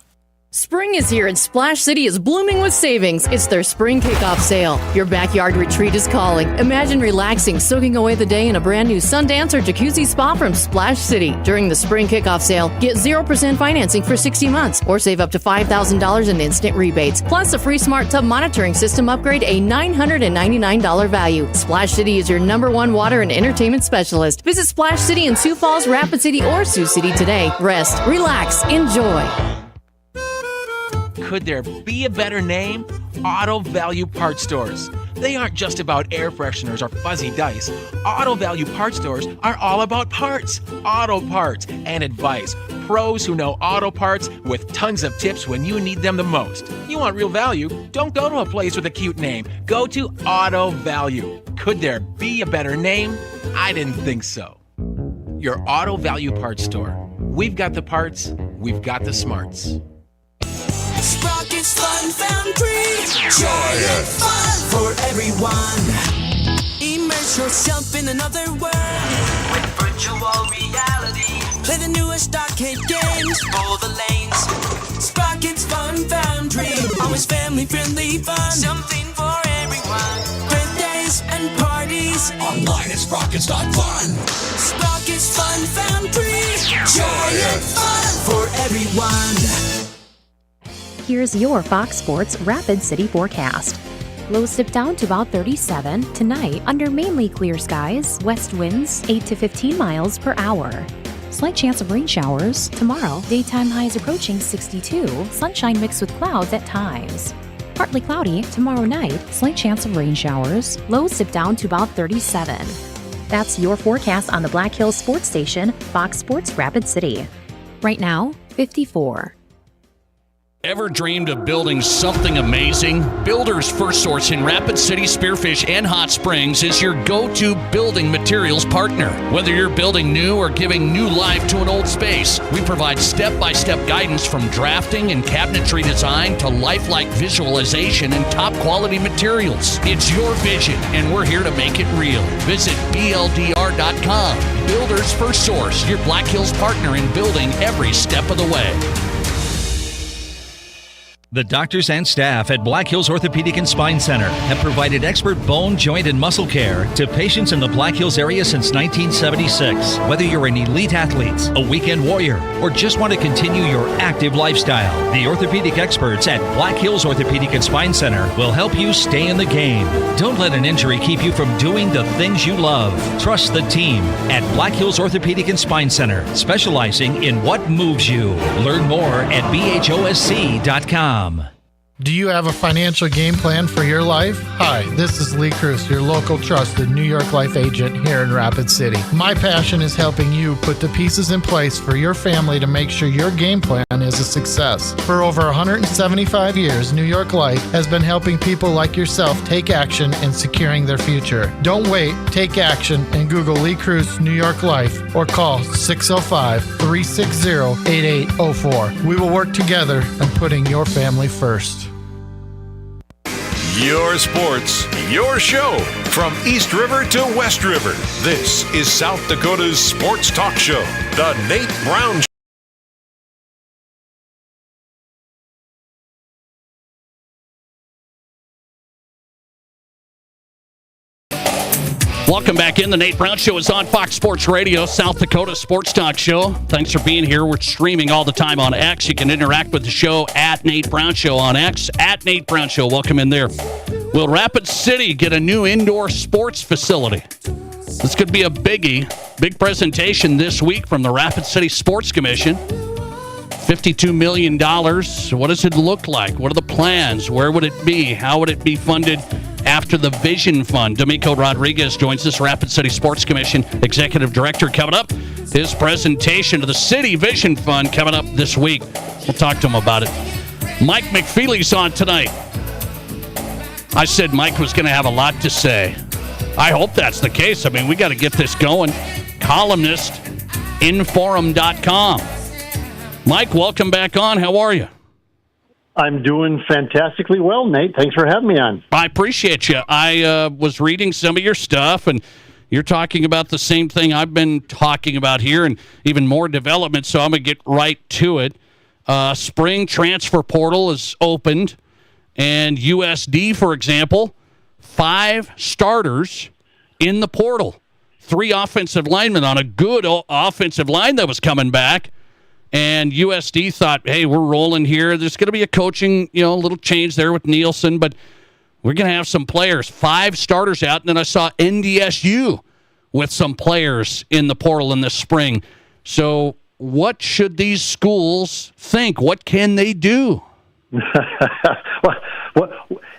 Speaker 16: Spring is here and Splash City is blooming with savings. It's their spring kickoff sale. Your backyard retreat is calling. Imagine relaxing, soaking away the day in a brand new Sundance or jacuzzi spa from Splash City. During the spring kickoff sale, get 0% financing for 60 months or save up to $5,000 in instant rebates. Plus a free smart tub monitoring system upgrade, a $999 value. Splash City is your #1 water and entertainment specialist. Visit Splash City in Sioux Falls, Rapid City, or Sioux City today. Rest, relax, enjoy.
Speaker 17: Could there be a better name? Auto Value Parts Stores. They aren't just about air fresheners or fuzzy dice. Auto Value Parts Stores are all about parts, auto parts, and advice. Pros who know auto parts with tons of tips when you need them the most. You want real value? Don't go to a place with a cute name. Go to Auto Value. Could there be a better name? I didn't think so. Your Auto Value Parts Store. We've got the parts, we've got the smarts.
Speaker 18: Sprocket's Fun Foundry. Joy and fun for everyone. Immerse yourself in another world with virtual reality. Play the newest arcade games, all the lanes. Sprocket's Fun Foundry. Always family-friendly fun. Something for everyone. Birthdays and parties. Online at Sprockets.fun. Sprocket's Fun Foundry. Joy and fun for everyone.
Speaker 13: Here's your Fox Sports Rapid City forecast. Lows dip down to about 37 tonight under mainly clear skies, west winds 8 to 15 miles per hour. Slight chance of rain showers tomorrow. Daytime highs approaching 62, sunshine mixed with clouds at times. Partly cloudy tomorrow night, slight chance of rain showers. Lows dip down to about 37. That's your forecast on the Black Hills Sports Station, Fox Sports Rapid City. Right now, 54.
Speaker 5: Ever dreamed of building something amazing? Builders First Source in Rapid City, Spearfish, and Hot Springs is your go-to building materials partner. Whether you're building new or giving new life to an old space, we provide step-by-step guidance from drafting and cabinetry design to lifelike visualization and top-quality materials. It's your vision, and we're here to make it real. Visit BLDR.com. Builders First Source, your Black Hills partner in building every step of the way.
Speaker 19: The doctors and staff at Black Hills Orthopedic and Spine Center have provided expert bone, joint, and muscle care to patients in the Black Hills area since 1976. Whether you're an elite athlete, a weekend warrior, or just want to continue your active lifestyle, the orthopedic experts at Black Hills Orthopedic and Spine Center will help you stay in the game. Don't let an injury keep you from doing the things you love. Trust the team at Black Hills Orthopedic and Spine Center, specializing in what moves you. Learn more at bhosc.com.
Speaker 20: Do you have a financial game plan for your life? Hi, this is Lee Cruz, your local trusted New York Life agent here in Rapid City. My passion is helping you put the pieces in place for your family to make sure your game plan is a success. For over 175 years, New York Life has been helping people like yourself take action in securing their future. Don't wait, take action and Google Lee Cruz New York Life or call 605-360-8804. We will work together on putting your family first.
Speaker 6: Your sports, your show. From East River to West River, this is South Dakota's sports talk show, The Nate Brown Show.
Speaker 5: Welcome back in. The Nate Brown Show is on Fox Sports Radio, South Dakota Sports Talk Show. Thanks for being here. We're streaming all the time on X. You can interact with the show at Nate Brown Show on X, at Nate Brown Show. Welcome in there. Will Rapid City get a new indoor sports facility? This could be a biggie. Big presentation this week from the Rapid City Sports Commission. $52 million. What does it look like? What are the plans? Where would it be? How would it be funded after the Vision Fund? Domico Rodriguez joins us, Rapid City Sports Commission Executive Director, coming up. His presentation to the City Vision Fund coming up this week. We'll talk to him about it. Mike McFeely's on tonight. I said Mike was going to have a lot to say. I hope that's the case. I mean, we got to get this going. Columnist, Inforum.com. Mike, welcome back on. How are you?
Speaker 21: I'm doing fantastically well, Nate. Thanks for having me on.
Speaker 5: I appreciate you. I was reading some of your stuff, and you're talking about the same thing I've been talking about here and even more development, so I'm going to get right to it. Spring transfer portal is opened, and USD, for example, 5 starters in the portal. 3 offensive linemen on a good offensive line that was coming back. And USD thought, hey, we're rolling here. There's going to be a coaching, little change there with Nielsen, but we're going to have some players. 5 starters out, and then I saw NDSU with some players in the portal in the spring. So what should these schools think? What can they do?
Speaker 21: Well,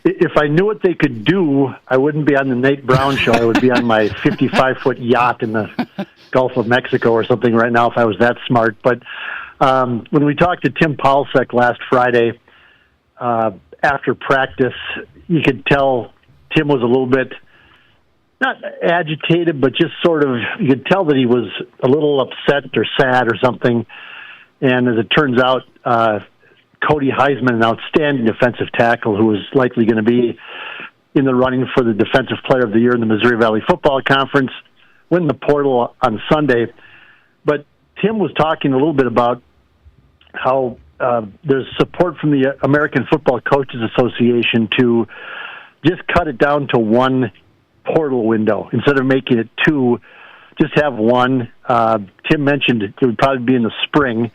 Speaker 21: if I knew what they could do, I wouldn't be on the Nate Brown show. I would be on my 55-foot yacht in the Gulf of Mexico or something right now if I was that smart. But when we talked to Tim Paulsek last Friday after practice, you could tell Tim was a little bit, not agitated, but just sort of, you could tell that he was a little upset or sad or something. And as it turns out, Cody Heisman, an outstanding defensive tackle who is likely going to be in the running for the Defensive Player of the Year in the Missouri Valley Football Conference, went in the portal on Sunday. But Tim was talking a little bit about how there's support from the American Football Coaches Association to just cut it down to 1 portal window. Instead of making it 2, just have 1. Tim mentioned it would probably be in the spring.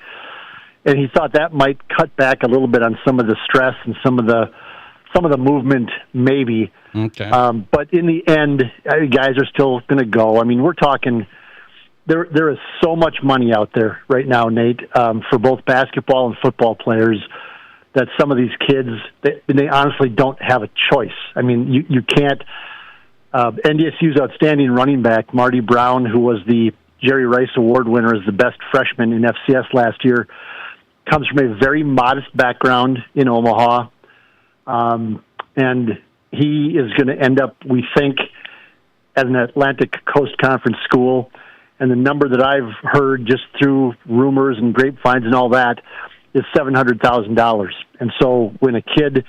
Speaker 21: And he thought that might cut back a little bit on some of the stress and some of the movement, maybe.
Speaker 5: Okay.
Speaker 21: But in the end, guys are still going to go. I mean, we're talking. There is so much money out there right now, Nate, for both basketball and football players, that some of these kids they honestly don't have a choice. I mean, you can't. NDSU's outstanding running back Marty Brown, who was the Jerry Rice Award winner as the best freshman in FCS last year, comes from a very modest background in Omaha, and he is going to end up, we think, at an Atlantic Coast Conference school. And the number that I've heard just through rumors and grapevines and all that is $700,000. And so when a kid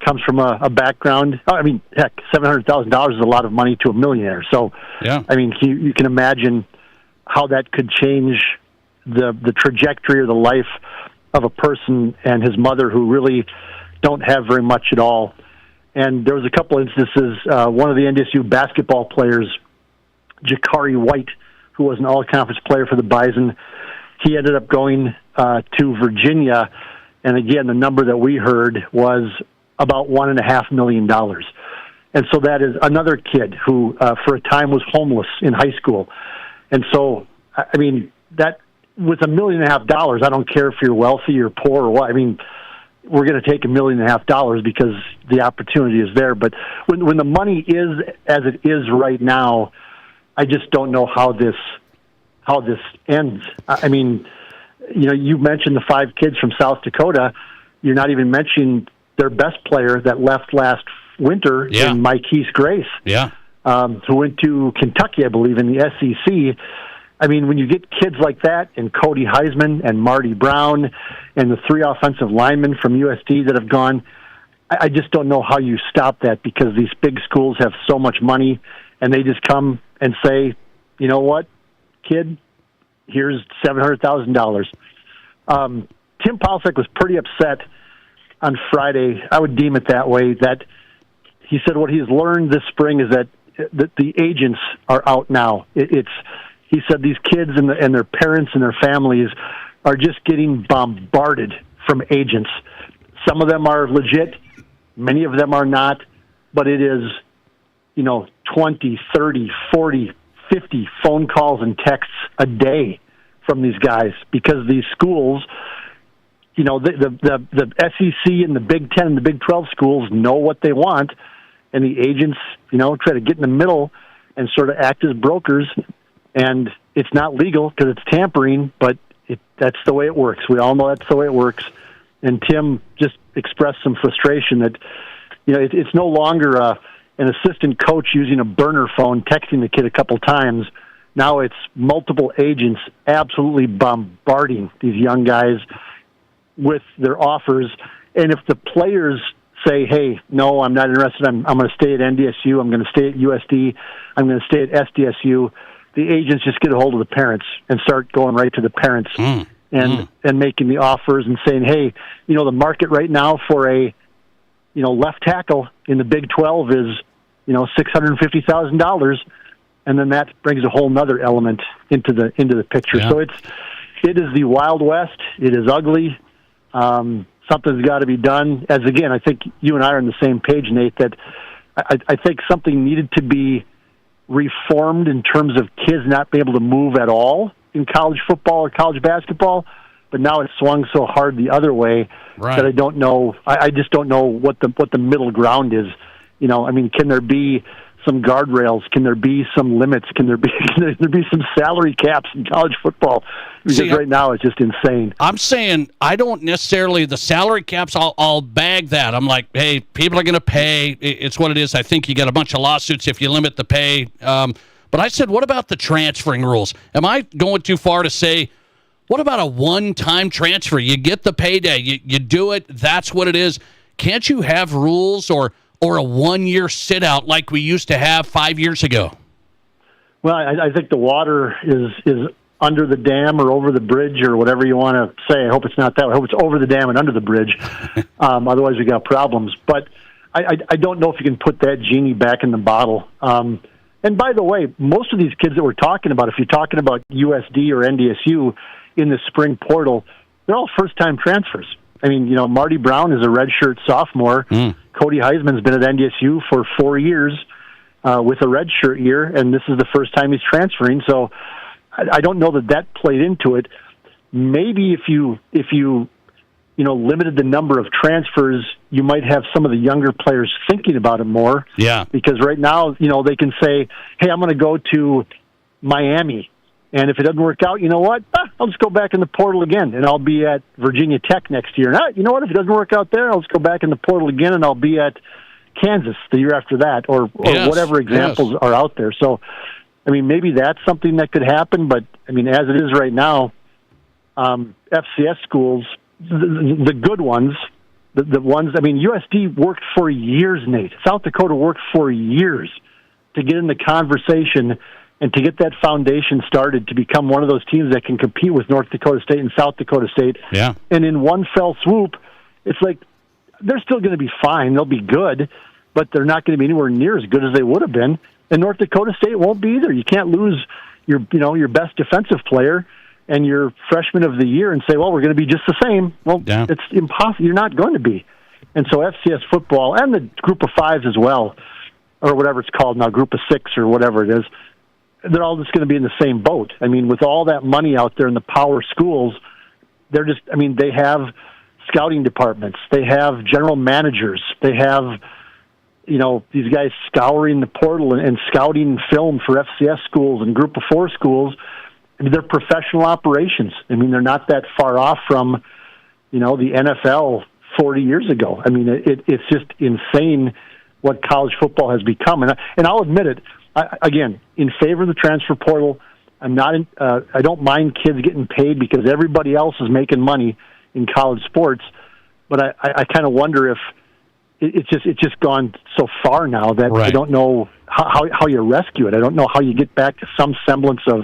Speaker 21: comes from a background, heck, $700,000 is a lot of money to a millionaire. So,
Speaker 5: yeah.
Speaker 21: I mean, you can imagine how that could change the trajectory or the life of a person and his mother who really don't have very much at all. And there was a couple instances. One of the NDSU basketball players, Jakari White, who was an all-conference player for the Bison, he ended up going to Virginia. And again, the number that we heard was about $1.5 million. And so that is another kid who, for a time, was homeless in high school. And so, I mean, that with $1.5 million, I don't care if you're wealthy or poor or what. I mean, we're going to take $1.5 million because the opportunity is there. But when the money is as it is right now, I just don't know how this ends. I mean, you mentioned the 5 kids from South Dakota. You're not even mentioning their best player that left last winter in Myquise Grace, who went to Kentucky, I believe, in the SEC. I mean, when you get kids like that, and Cody Heisman and Marty Brown and the 3 offensive linemen from USD that have gone, I just don't know how you stop that, because these big schools have so much money, and they just come and say, you know what, kid, here's $700,000. Tim Paulsek was pretty upset on Friday. I would deem it that way, that he said what he's learned this spring is that the agents are out now. He said these kids and their parents and their families are just getting bombarded from agents. Some of them are legit, many of them are not, but it is, 20, 30, 40, 50 phone calls and texts a day from these guys, because these schools, the SEC and the Big 10 and the Big 12 schools know what they want, and the agents, try to get in the middle and sort of act as brokers. And it's not legal because it's tampering, but that's the way it works. We all know that's the way it works. And Tim just expressed some frustration that, it's no longer an assistant coach using a burner phone texting the kid a couple times. Now it's multiple agents absolutely bombarding these young guys with their offers. And if the players say, hey, no, I'm not interested, I'm going to stay at NDSU, I'm going to stay at USD, I'm going to stay at SDSU, the agents just get a hold of the parents and start going right to the parents and making the offers and saying, hey, the market right now for a left tackle in the Big 12 is $650,000, and then that brings a whole nother element into the picture.
Speaker 5: Yeah.
Speaker 21: So it is the Wild West. It is ugly. Something's got to be done. As again, I think you and I are on the same page, Nate, that I think something needed to be reformed in terms of kids not being able to move at all in college football or college basketball. But now it's swung so hard the other way that I don't know. I just don't know what the middle ground is. Can there be some guardrails? Can there be some limits? Can there be some salary caps in college football? Because right now it's just insane.
Speaker 5: I'm saying I don't necessarily the salary caps. I'll bag that. I'm like, hey, people are going to pay. It's what it is. I think you got a bunch of lawsuits if you limit the pay. But I said, what about the transferring rules? Am I going too far to say? What about a one-time transfer? You get the payday. You do it. That's what it is. Can't you have rules or a one-year sit-out like we used to have 5 years ago?
Speaker 21: Well, I think the water is under the dam or over the bridge or whatever you want to say. I hope it's not that. I hope it's over the dam and under the bridge. Otherwise, we got problems. But I don't know if you can put that genie back in the bottle. And by the way, most of these kids that we're talking about, if you're talking about USD or NDSU in the spring portal, they're all first-time transfers. Marty Brown is a redshirt sophomore. Cody Heisman's been at NDSU for 4 years with a redshirt year, and this is the first time he's transferring. So I don't know that played into it. Maybe if you limited the number of transfers, you might have some of the younger players thinking about it more.
Speaker 5: Yeah.
Speaker 21: Because right now, they can say, hey, I'm going to go to Miami. And if it doesn't work out, you know what? I'll just go back in the portal again, and I'll be at Virginia Tech next year. And you know what? If it doesn't work out there, I'll just go back in the portal again, and I'll be at Kansas the year after that, or whatever examples are out there. So, maybe that's something that could happen. But, as it is right now, FCS schools, the good ones, the ones, USD worked for years, Nate. South Dakota worked for years to get in the conversation and to get that foundation started to become one of those teams that can compete with North Dakota State and South Dakota State.
Speaker 5: Yeah.
Speaker 21: And in one fell swoop, it's like they're still going to be fine. They'll be good, but they're not going to be anywhere near as good as they would have been. And North Dakota State won't be either. You can't lose your best defensive player and your freshman of the year and say, well, we're going to be just the same. Well, It's impossible. You're not going to be. And so FCS football and the group of fives as well, or whatever it's called now, group of six or whatever it is, they're all just going to be in the same boat. With all that money out there in the power schools, they're just, they have scouting departments. They have general managers. They have, these guys scouring the portal and scouting film for FCS schools and group of four schools. They're professional operations. They're not that far off from, the NFL 40 years ago. It's just insane what college football has become. And I'll admit it, again, in favor of the transfer portal. I'm not. I don't mind kids getting paid because everybody else is making money in college sports. But I kind of wonder if it's just gone so far now that I don't know how you rescue it. I don't know how you get back to some semblance of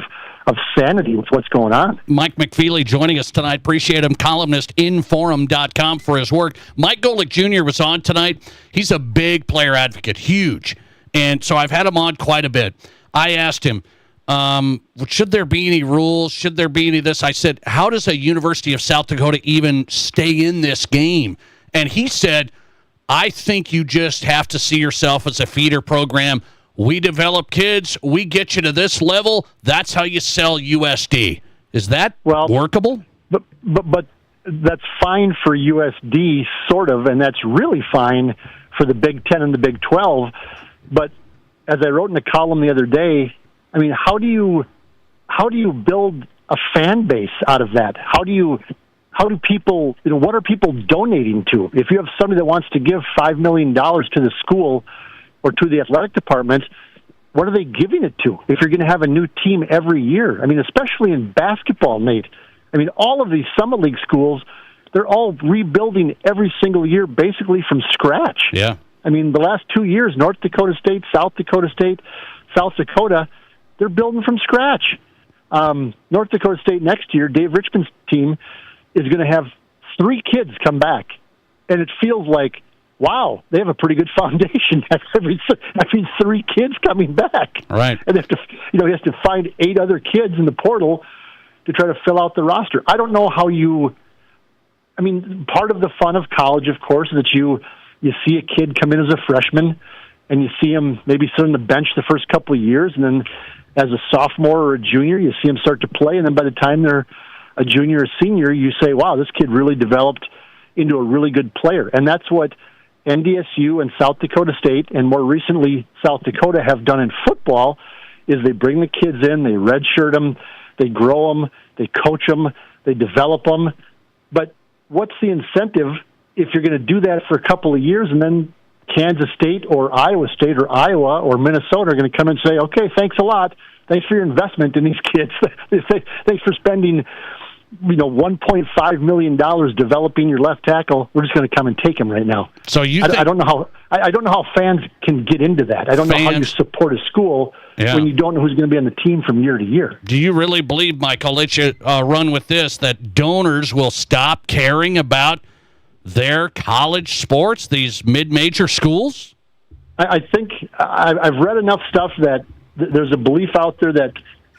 Speaker 21: sanity with what's going on.
Speaker 5: Mike McFeely joining us tonight. Appreciate him. Columnist, Inforum.com for his work. Mike Golic Jr. was on tonight. He's a big player advocate, huge. And so I've had him on quite a bit. I asked him, should there be any rules? Should there be any of this? I said, how does a University of South Dakota even stay in this game? And he said, I think you just have to see yourself as a feeder program. We develop kids. We get you to this level. That's how you sell USD. Is that workable?
Speaker 21: But that's fine for USD, sort of, and that's really fine for the Big 10 and the Big 12. But as I wrote in a column the other day, how do you build a fan base out of that? How do people, what are people donating to? If you have somebody that wants to give $5 million to the school or to the athletic department, what are they giving it to? If you're going to have a new team every year, especially in basketball, Nate. All of these Summit League schools, they're all rebuilding every single year, basically from scratch.
Speaker 5: Yeah.
Speaker 21: The last 2 years, North Dakota State, South Dakota State, South Dakota, they're building from scratch. North Dakota State next year, Dave Richmond's team is going to have 3 kids come back. And it feels like, wow, they have a pretty good foundation. Every 3 kids coming back.
Speaker 5: Right.
Speaker 21: And they have to, he has to find 8 other kids in the portal to try to fill out the roster. I don't know how part of the fun of college, of course, is that you see a kid come in as a freshman and you see him maybe sit on the bench the first couple of years, and then as a sophomore or a junior, you see him start to play, and then by the time they're a junior or senior, you say, wow, this kid really developed into a really good player. And that's what NDSU and South Dakota State, and more recently South Dakota, have done in football, is they bring the kids in, they redshirt them, they grow them, they coach them, they develop them. But what's the incentive if you're going to do that for a couple of years and then Kansas State or Iowa State or Iowa or Minnesota are going to come and say, okay, thanks a lot. Thanks for your investment in these kids. Thanks for spending $1.5 million developing your left tackle. We're just going to come and take him right now.
Speaker 5: So
Speaker 21: I don't know how fans can get into that. I don't know how you support a school when you don't know who's going to be on the team from year to year.
Speaker 5: Do you really believe, Mike, I'll let you run with this, that donors will stop caring about their college sports, these mid-major schools?
Speaker 21: I think I've read enough stuff that there's a belief out there that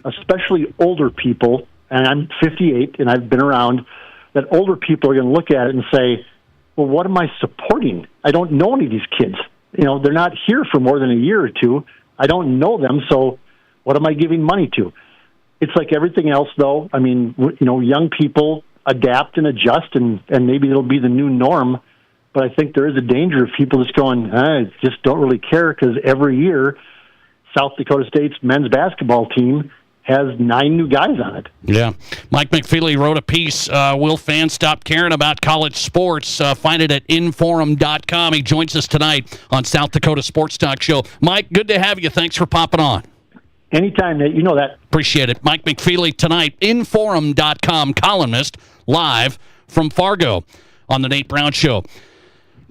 Speaker 21: especially older people, and I'm 58 and I've been around, that older people are going to look at it and say, well, what am I supporting? I don't know any of these kids. They're not here for more than a year or two. I don't know them, so what am I giving money to? It's like everything else, though. I mean, young people adapt and adjust, and maybe it'll be the new norm. But I think there is a danger of people just going, I just don't really care, because every year South Dakota State's men's basketball team has 9 new guys on it.
Speaker 5: Yeah. Mike McFeely wrote a piece, Will Fans Stop Caring About College Sports? Find it at Inforum.com. He joins us tonight on South Dakota Sports Talk Show. Mike, good to have you. Thanks for popping on.
Speaker 21: Anytime, Nate. You know that.
Speaker 5: Appreciate it. Mike McFeely tonight, Inforum.com columnist, live from Fargo on the Nate Brown Show.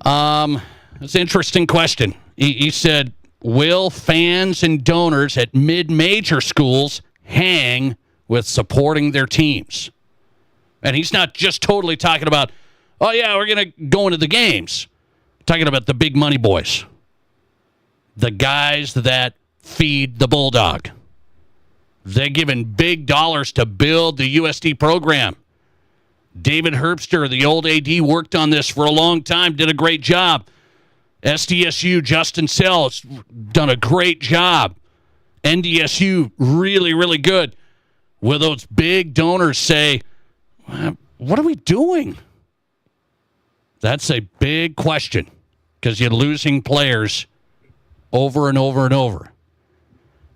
Speaker 5: It's an interesting question. He said, will fans and donors at mid-major schools hang with supporting their teams? And he's not just totally talking about, oh, yeah, we're going to go into the games. Talking about the big money boys. The guys that feed the bulldog. They're giving big dollars to build the USD program. David Herbster, the old AD, worked on this for a long time, did a great job. SDSU, Justin Sells, done a great job. NDSU, really, really good. Will those big donors say, what are we doing? That's a big question, because you're losing players over and over and over.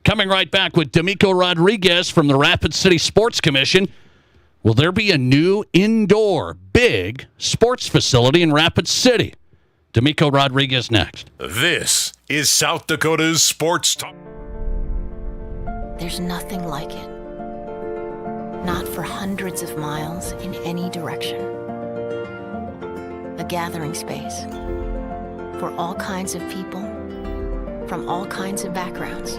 Speaker 5: Coming right back with Domico Rodriguez from the Rapid City Sports Commission. Will there be a new indoor big sports facility in Rapid City? Domico Rodriguez next.
Speaker 6: This is South Dakota's Sports Talk.
Speaker 1: There's nothing like it. Not for hundreds of miles in any direction. A gathering space for all kinds of people from all kinds of backgrounds.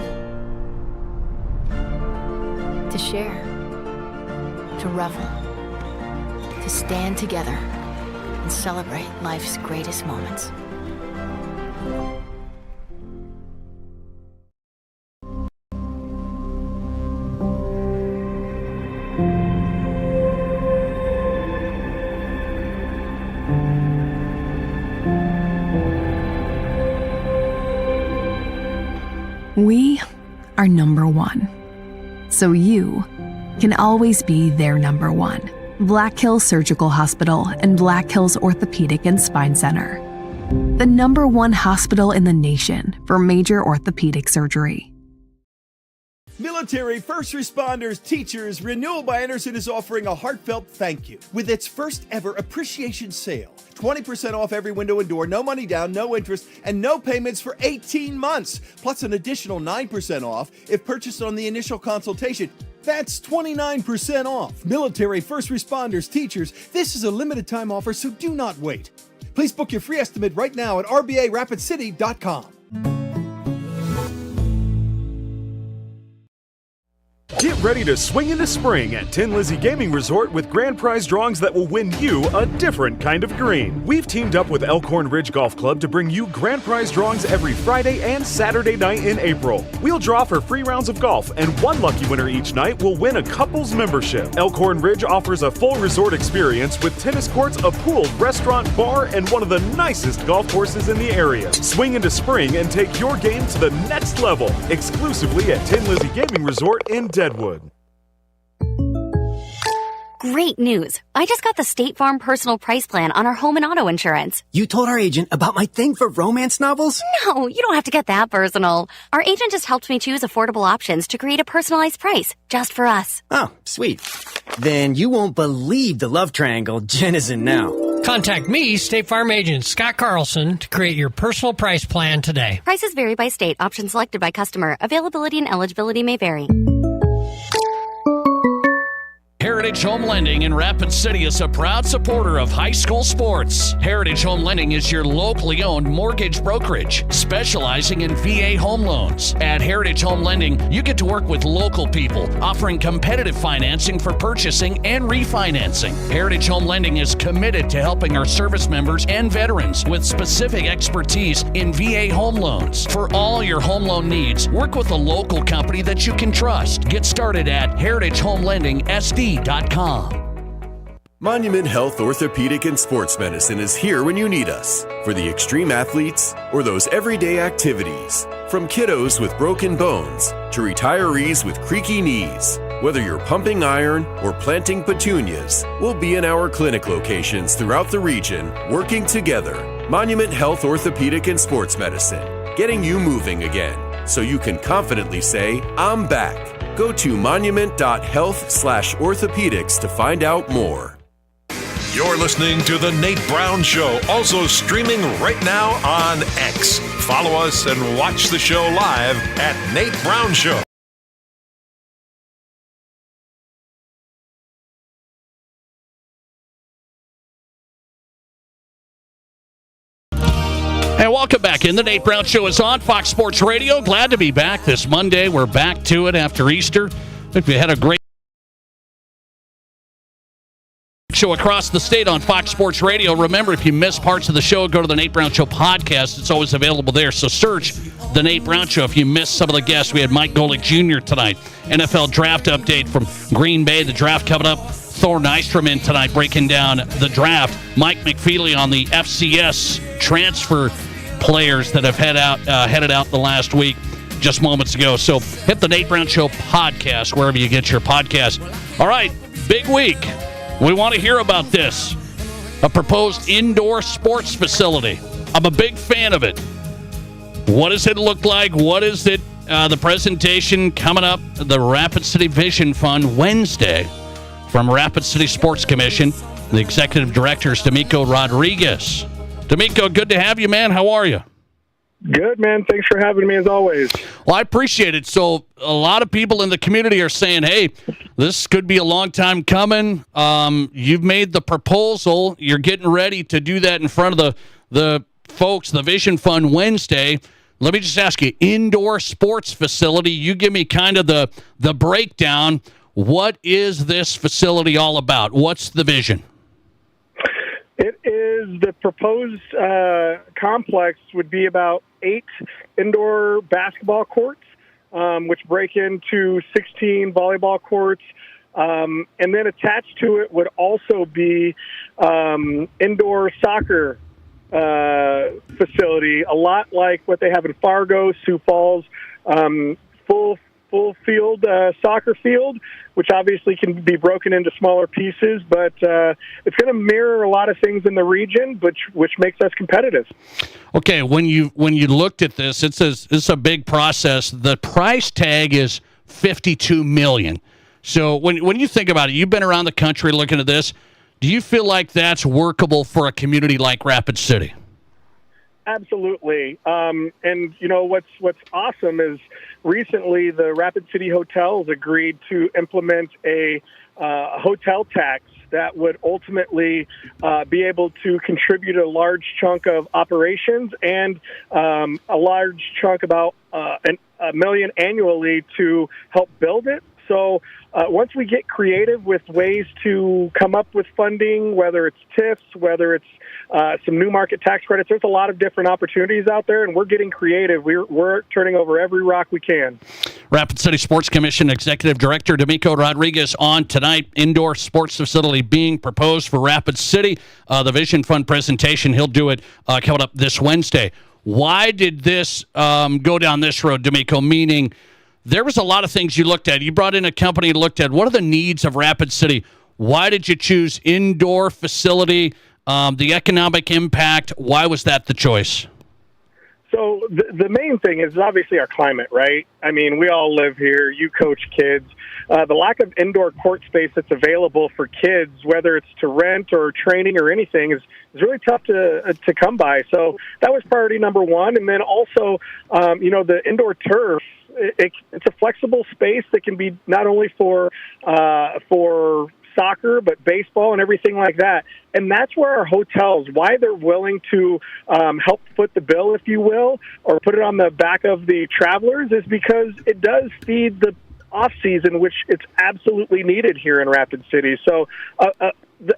Speaker 1: To share, to revel, to stand together and celebrate life's greatest moments.
Speaker 11: We are number one, so you can always be their number one. Black Hills Surgical Hospital and Black Hills Orthopedic and Spine Center. The number one hospital in the nation for major orthopedic surgery.
Speaker 12: Military, first responders, teachers, Renewal by Anderson is offering a heartfelt thank you with its first ever appreciation sale. 20% off every window and door, no money down, no interest, and no payments for 18 months. Plus an additional 9% off if purchased on the initial consultation. That's 29% off. Military, first responders, teachers, this is a limited time offer, so do not wait. Please book your free estimate right now at RBARapidCity.com.
Speaker 2: Get ready to swing into spring at Tin Lizzy Gaming Resort with grand prize drawings that will win you a different kind of green. We've teamed up with Elkhorn Ridge Golf Club to bring you grand prize drawings every Friday and Saturday night in April. We'll draw for free rounds of golf, and one lucky winner each night will win a couple's membership. Elkhorn Ridge offers a full resort experience with tennis courts, a pool, restaurant, bar, and one of the nicest golf courses in the area. Swing into spring and take your game to the next level, exclusively at Tin Lizzy Gaming Resort in Deadwood.
Speaker 22: Great news. I just got the State Farm Personal Price Plan on our home and auto insurance.
Speaker 23: You told our agent about my thing for romance novels?
Speaker 22: No, you don't have to get that personal. Our agent just helped me choose affordable options to create a personalized price just for us.
Speaker 23: Oh, sweet. Then you won't believe the love triangle Jen is in now.
Speaker 24: Contact me, State Farm agent Scott Carlson, to create your personal price plan today.
Speaker 22: Prices vary by state. Options selected by customer. Availability and eligibility may vary.
Speaker 5: Heritage Home Lending in Rapid City is a proud supporter of high school sports. Heritage Home Lending is your locally owned mortgage brokerage, specializing in VA home loans. At Heritage Home Lending, you get to work with local people, offering competitive financing for purchasing and refinancing. Heritage Home Lending is committed to helping our service members and veterans with specific expertise in VA home loans. For all your home loan needs, work with a local company that you can trust. Get started at heritagehomelending.sd.com.
Speaker 25: Monument Health Orthopedic and Sports Medicine is here when you need us for the extreme athletes or those everyday activities. From kiddos with broken bones to retirees with creaky knees. Whether you're pumping iron or planting petunias, we'll be in our clinic locations throughout the region working together. Monument Health Orthopedic and Sports Medicine, getting you moving again so you can confidently say, I'm back. Go to monument.health/orthopedics to find out more.
Speaker 6: You're listening to The Nate Brown Show, also streaming right now on X. Follow us and watch the show live at Nate Brown Show.
Speaker 5: And welcome back in. The Nate Brown Show is on Fox Sports Radio. Glad to be back this Monday. We're back to it after Easter. I think we had a great show across the state on Fox Sports Radio. Remember, if you miss parts of the show, go to the Nate Brown Show podcast. It's always available there. So search the Nate Brown Show. If you missed some of the guests, we had Mike Golic Jr. tonight. NFL draft update from Green Bay. The draft coming up. Thor Nystrom in tonight breaking down the draft. Mike McFeely on the FCS transfer players that have headed out the last week, just moments ago. So hit the Nate Brown Show podcast wherever you get your podcast. All right, big week. We want to hear about this. A proposed indoor sports facility. I'm a big fan of it. What does it look like? What is it? The presentation coming up, the Rapid City Vision Fund Wednesday from Rapid City Sports Commission. The executive director is Domico Rodriguez. Domico, good to have you, man. How are you?
Speaker 26: Good, man. Thanks for having me, as always.
Speaker 5: Well, I appreciate it. So a lot of people in the community are saying, hey, this could be a long time coming. You've made the proposal. You're getting ready to do that in front of the folks, the Vision Fund Wednesday. Let me just ask you, indoor sports facility, you give me kind of the breakdown. What is this facility all about? What's the vision?
Speaker 26: It is the proposed complex would be about 8 indoor basketball courts, which break into 16 volleyball courts. And then attached to it would also be indoor soccer facility, a lot like what they have in Fargo, Sioux Falls, full field soccer field, which obviously can be broken into smaller pieces, but it's going to mirror a lot of things in the region, which makes us competitive.
Speaker 5: Okay, when you looked at this, it's a big process. The price tag is $52 million. So when you think about it, you've been around the country looking at this. Do you feel like that's workable for a community like Rapid City?
Speaker 26: Absolutely. And you know what's awesome is recently the Rapid City Hotels agreed to implement a hotel tax that would ultimately be able to contribute a large chunk of operations and a large chunk, about $1 million annually, to help build it. So once we get creative with ways to come up with funding, whether it's TIFs, whether it's some new market tax credits, there's a lot of different opportunities out there, and we're getting creative. We're turning over every rock we can.
Speaker 5: Rapid City Sports Commission Executive Director Domico Rodriguez on tonight. Indoor sports facility being proposed for Rapid City. The Vision Fund presentation, he'll do it coming up this Wednesday. Why did this go down this road, Domico? Meaning, there was a lot of things you looked at. You brought in a company and looked at what are the needs of Rapid City. Why did you choose indoor facility? The economic impact, why was that the choice?
Speaker 26: So the main thing is obviously our climate, right? I mean, we all live here. You coach kids. The lack of indoor court space that's available for kids, whether it's to rent or training or anything, is really tough to come by. So that was priority number one. And then also, the indoor turf, it's a flexible space that can be not only for soccer, but baseball and everything like that. And that's where our hotels, why they're willing to help foot the bill, if you will, or put it on the back of the travelers, is because it does feed the off-season, which it's absolutely needed here in Rapid City. So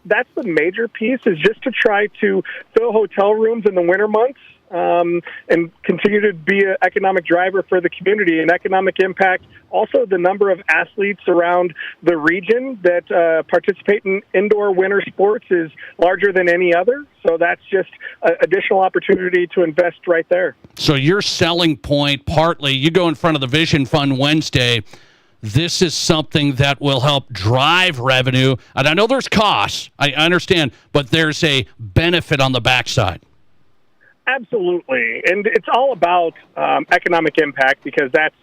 Speaker 26: that's the major piece, is just to try to fill hotel rooms in the winter months and continue to be an economic driver for the community and economic impact. Also, the number of athletes around the region that participate in indoor winter sports is larger than any other. So that's just additional opportunity to invest right there.
Speaker 5: So your selling point, partly, you go in front of the Vision Fund Wednesday. This is something that will help drive revenue. And I know there's costs, I understand, but there's a benefit on the backside.
Speaker 26: Absolutely. And it's all about economic impact, because that's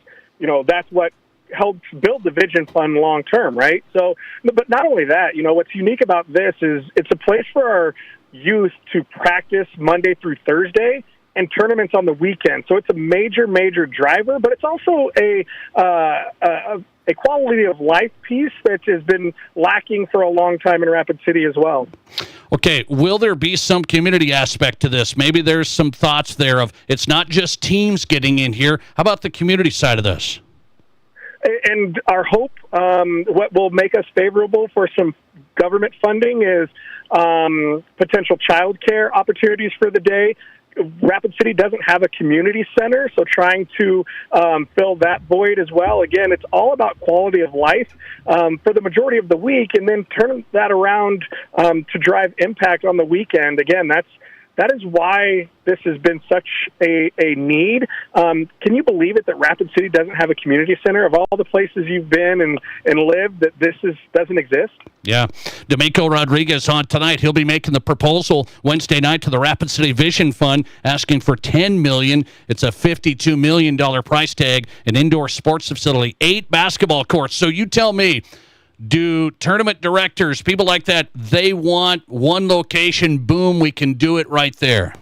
Speaker 26: what helps build the Vision Fund long term, right? So, but not only that, what's unique about this is it's a place for our youth to practice Monday through Thursday and tournaments on the weekend. So it's a major, major driver, but it's also a quality of life piece that has been lacking for a long time in Rapid City as well.
Speaker 5: Okay, will there be some community aspect to this? Maybe there's some thoughts there of it's not just teams getting in here. How about the community side of this?
Speaker 26: And our hope, what will make us favorable for some government funding is potential child care opportunities for the day. Rapid City doesn't have a community center, so trying to fill that void as well. Again, it's all about quality of life for the majority of the week, and then turn that around to drive impact on the weekend. Again, that is why this has been such a need. Can you believe it that Rapid City doesn't have a community center? Of all the places you've been and lived, that this doesn't exist?
Speaker 5: Yeah. Domico Rodriguez on tonight. He'll be making the proposal Wednesday night to the Rapid City Vision Fund, asking for $10 million. It's a $52 million price tag, an indoor sports facility, 8 basketball courts. So you tell me, do tournament directors, people like that, they want one location, boom, we can do it right there?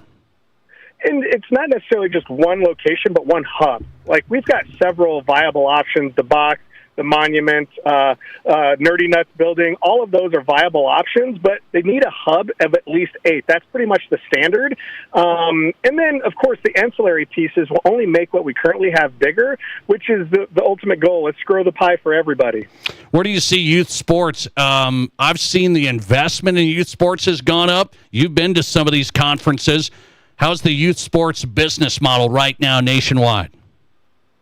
Speaker 26: And it's not necessarily just one location, but one hub. Like, we've got several viable options, the box, the Monument, Nerdy Nuts building, all of those are viable options, but they need a hub of at least 8. That's pretty much the standard. And then, of course, the ancillary pieces will only make what we currently have bigger, which is the ultimate goal. Let's grow the pie for everybody.
Speaker 5: Where do you see youth sports? I've seen the investment in youth sports has gone up. You've been to some of these conferences. How's the youth sports business model right now nationwide?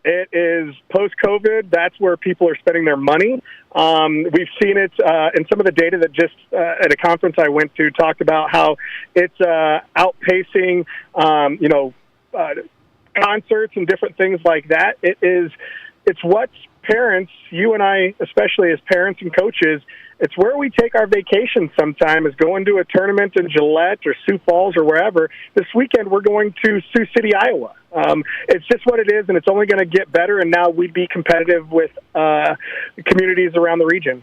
Speaker 26: It is post-COVID. That's where people are spending their money. We've seen it in some of the data that just at a conference I went to talked about how it's outpacing, concerts and different things like that. It's what parents, you and I, especially as parents and coaches, it's where we take our vacation sometime, is going to a tournament in Gillette or Sioux Falls or wherever. This weekend, we're going to Sioux City, Iowa. It's just what it is, and it's only going to get better, and now we'd be competitive with communities around the region.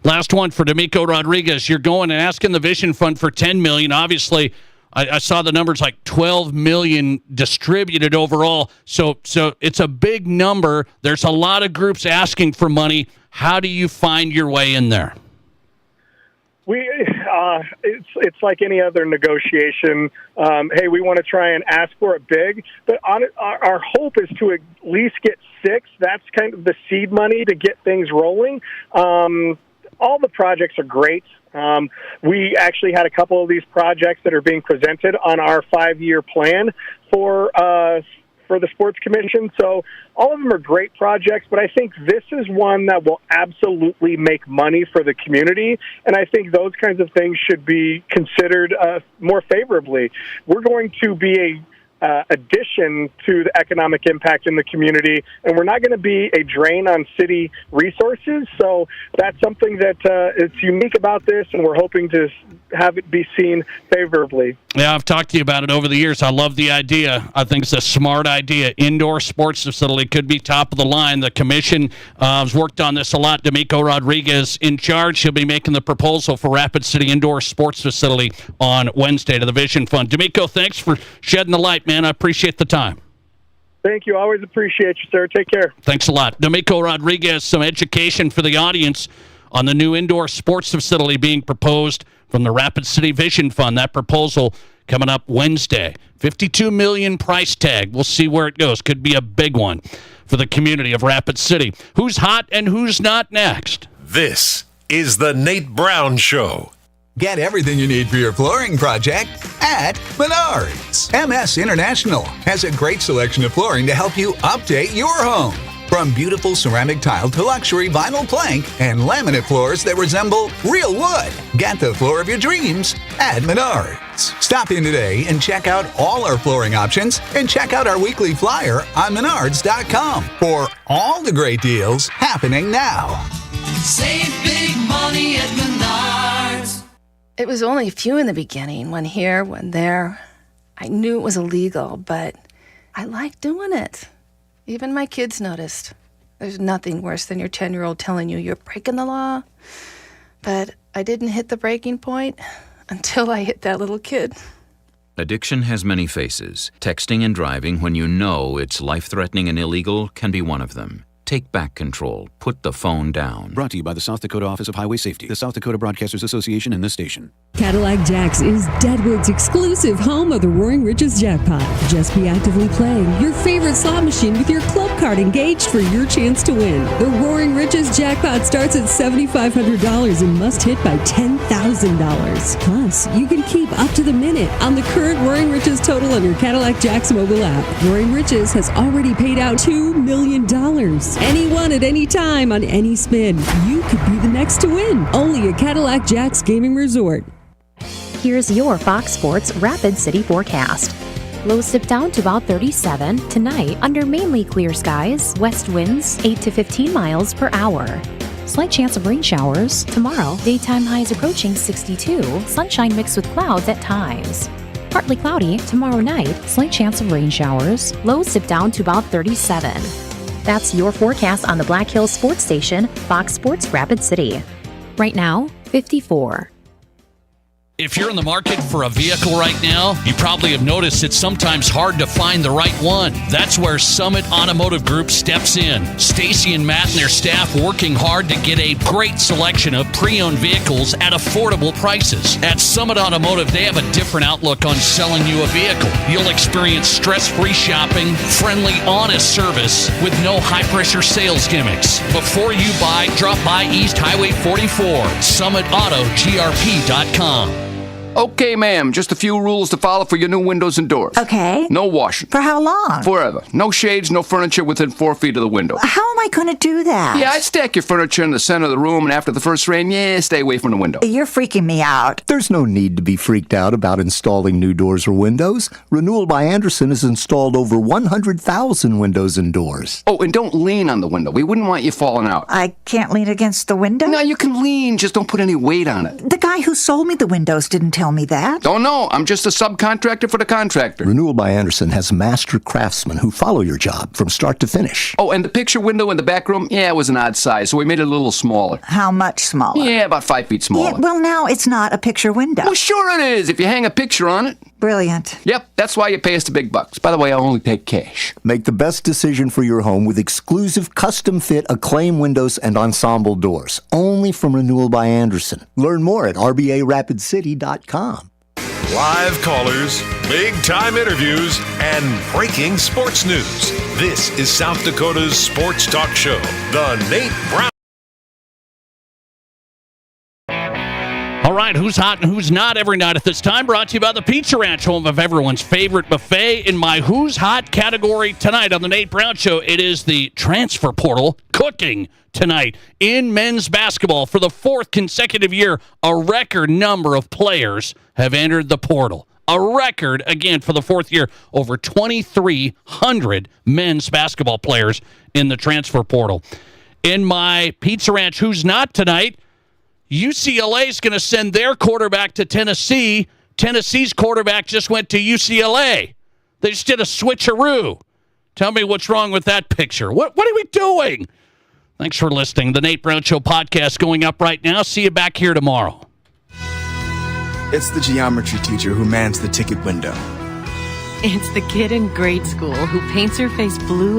Speaker 5: Last one for Domico Rodriguez. You're going and asking the Vision Fund for $10 million. Obviously, I saw the numbers like $12 million distributed overall. So it's a big number. There's a lot of groups asking for money. How do you find your way in there?
Speaker 26: It's like any other negotiation. Hey, we want to try and ask for it big, but our hope is to at least get 6, that's kind of the seed money to get things rolling. All the projects are great. We actually had a couple of these projects that are being presented on our 5-year plan for the Sports Commission. So all of them are great projects, but I think this is one that will absolutely make money for the community, and I think those kinds of things should be considered more favorably. We're going to be a addition to the economic impact in the community, and we're not going to be a drain on city resources. So that's something that is unique about this, and we're hoping to have it be seen favorably.
Speaker 5: Yeah, I've talked to you about it over the years. I love the idea. I think it's a smart idea. Indoor sports facility could be top of the line. The commission has worked on this a lot. Domico Rodriguez in charge. He'll be making the proposal for Rapid City Indoor Sports Facility on Wednesday to the Vision Fund. Domico, thanks for shedding the light, man. I appreciate the time.
Speaker 26: Thank you. Always appreciate you, sir. Take care.
Speaker 5: Thanks a lot. Domico Rodriguez, some education for the audience on the new indoor sports facility being proposed from the Rapid City Vision Fund. That proposal coming up Wednesday. $52 million price tag. We'll see where it goes. Could be a big one for the community of Rapid City. Who's hot and who's not next?
Speaker 6: This is the Nate Brown Show.
Speaker 4: Get everything you need for your flooring project at Menards. MS International has a great selection of flooring to help you update your home. From beautiful ceramic tile to luxury vinyl plank and laminate floors that resemble real wood. Get the floor of your dreams at Menards. Stop in today and check out all our flooring options and check out our weekly flyer on Menards.com for all the great deals happening now.
Speaker 18: Save big money at Menards.
Speaker 7: It was only a few in the beginning, one here, one there. I knew it was illegal, but I liked doing it. Even my kids noticed. There's nothing worse than your 10-year-old telling you you're breaking the law. But I didn't hit the breaking point until I hit that little kid.
Speaker 8: Addiction has many faces. Texting and driving when you know it's life-threatening and illegal can be one of them. Take back control. Put the phone down.
Speaker 9: Brought to you by the South Dakota Office of Highway Safety, the South Dakota Broadcasters Association, and this station.
Speaker 10: Cadillac Jacks is Deadwood's exclusive home of the Roaring Riches Jackpot. Just be actively playing your favorite slot machine with your club card engaged for your chance to win. The Roaring Riches Jackpot starts at $7,500 and must hit by $10,000. Plus, you can keep up to the minute on the current Roaring Riches total on your Cadillac Jacks mobile app. Roaring Riches has already paid out $2 million. Anyone at any time on any spin. You could be the next to win. Only at Cadillac Jacks Gaming Resort.
Speaker 13: Here's your Fox Sports Rapid City forecast. Lows dip down to about 37 tonight under mainly clear skies. West winds 8 to 15 miles per hour. Slight chance of rain showers tomorrow. Daytime highs approaching 62. Sunshine mixed with clouds at times. Partly cloudy tomorrow night. Slight chance of rain showers. Lows dip down to about 37. That's your forecast on the Black Hills Sports Station, Fox Sports Rapid City. Right now, 54.
Speaker 5: If you're in the market for a vehicle right now, you probably have noticed it's sometimes hard to find the right one. That's where Summit Automotive Group steps in. Stacy and Matt and their staff working hard to get a great selection of pre-owned vehicles at affordable prices. At Summit Automotive, they have a different outlook on selling you a vehicle. You'll experience stress-free shopping, friendly, honest service with no high-pressure sales gimmicks. Before you buy, drop by East Highway 44, SummitAutoGRP.com.
Speaker 14: Okay, ma'am, just a few rules to follow for your new windows and doors.
Speaker 27: Okay.
Speaker 14: No washing.
Speaker 27: For how long?
Speaker 14: Forever. No shades, no furniture within 4 feet of the window.
Speaker 27: How am I going to do that?
Speaker 14: Yeah, I'd stack your furniture in the center of the room, and after the first rain, stay away from the window.
Speaker 27: You're freaking me out.
Speaker 28: There's no need to be freaked out about installing new doors or windows. Renewal by Anderson has installed over 100,000 windows and doors.
Speaker 14: Oh, and don't lean on the window. We wouldn't want you falling out.
Speaker 27: I can't lean against the window?
Speaker 14: No, you can lean, just don't put any weight on it.
Speaker 27: The guy who sold me the windows didn't tell me that.
Speaker 14: Don't know. I'm just a subcontractor for the contractor.
Speaker 28: Renewal by Anderson has master craftsmen who follow your job from start to finish.
Speaker 14: Oh, and the picture window in the back room, it was an odd size, so we made it a little smaller.
Speaker 27: How much smaller?
Speaker 14: Yeah, about 5 feet smaller.
Speaker 27: Yeah, well, now it's not a picture window.
Speaker 14: Well, sure it is, if you hang a picture on it.
Speaker 27: Brilliant.
Speaker 14: Yep, that's why you pay us the big bucks. By the way, I only take cash.
Speaker 28: Make the best decision for your home with exclusive custom-fit Acclaim windows and ensemble doors. Only from Renewal by Anderson. Learn more at RBARapidCity.com.
Speaker 6: Live callers, big-time interviews, and breaking sports news. This is South Dakota's sports talk show, The Nate Brown.
Speaker 5: All right, who's hot and who's not every night at this time? Brought to you by the Pizza Ranch, home of everyone's favorite buffet. In my Who's Hot category tonight on the Nate Brown Show, it is the transfer portal cooking tonight in men's basketball. For the fourth consecutive year, a record number of players have entered the portal. A record, again, for the fourth year, over 2,300 men's basketball players in the transfer portal. In my Pizza Ranch Who's Not tonight, UCLA is going to send their quarterback to Tennessee. Tennessee's quarterback just went to UCLA. They just did a switcheroo. Tell me what's wrong with that picture. What are we doing? Thanks for listening. The Nate Brown Show podcast going up right now. See you back here tomorrow.
Speaker 1: It's the geometry teacher who mans the ticket window.
Speaker 3: It's the kid in grade school who paints her face blue and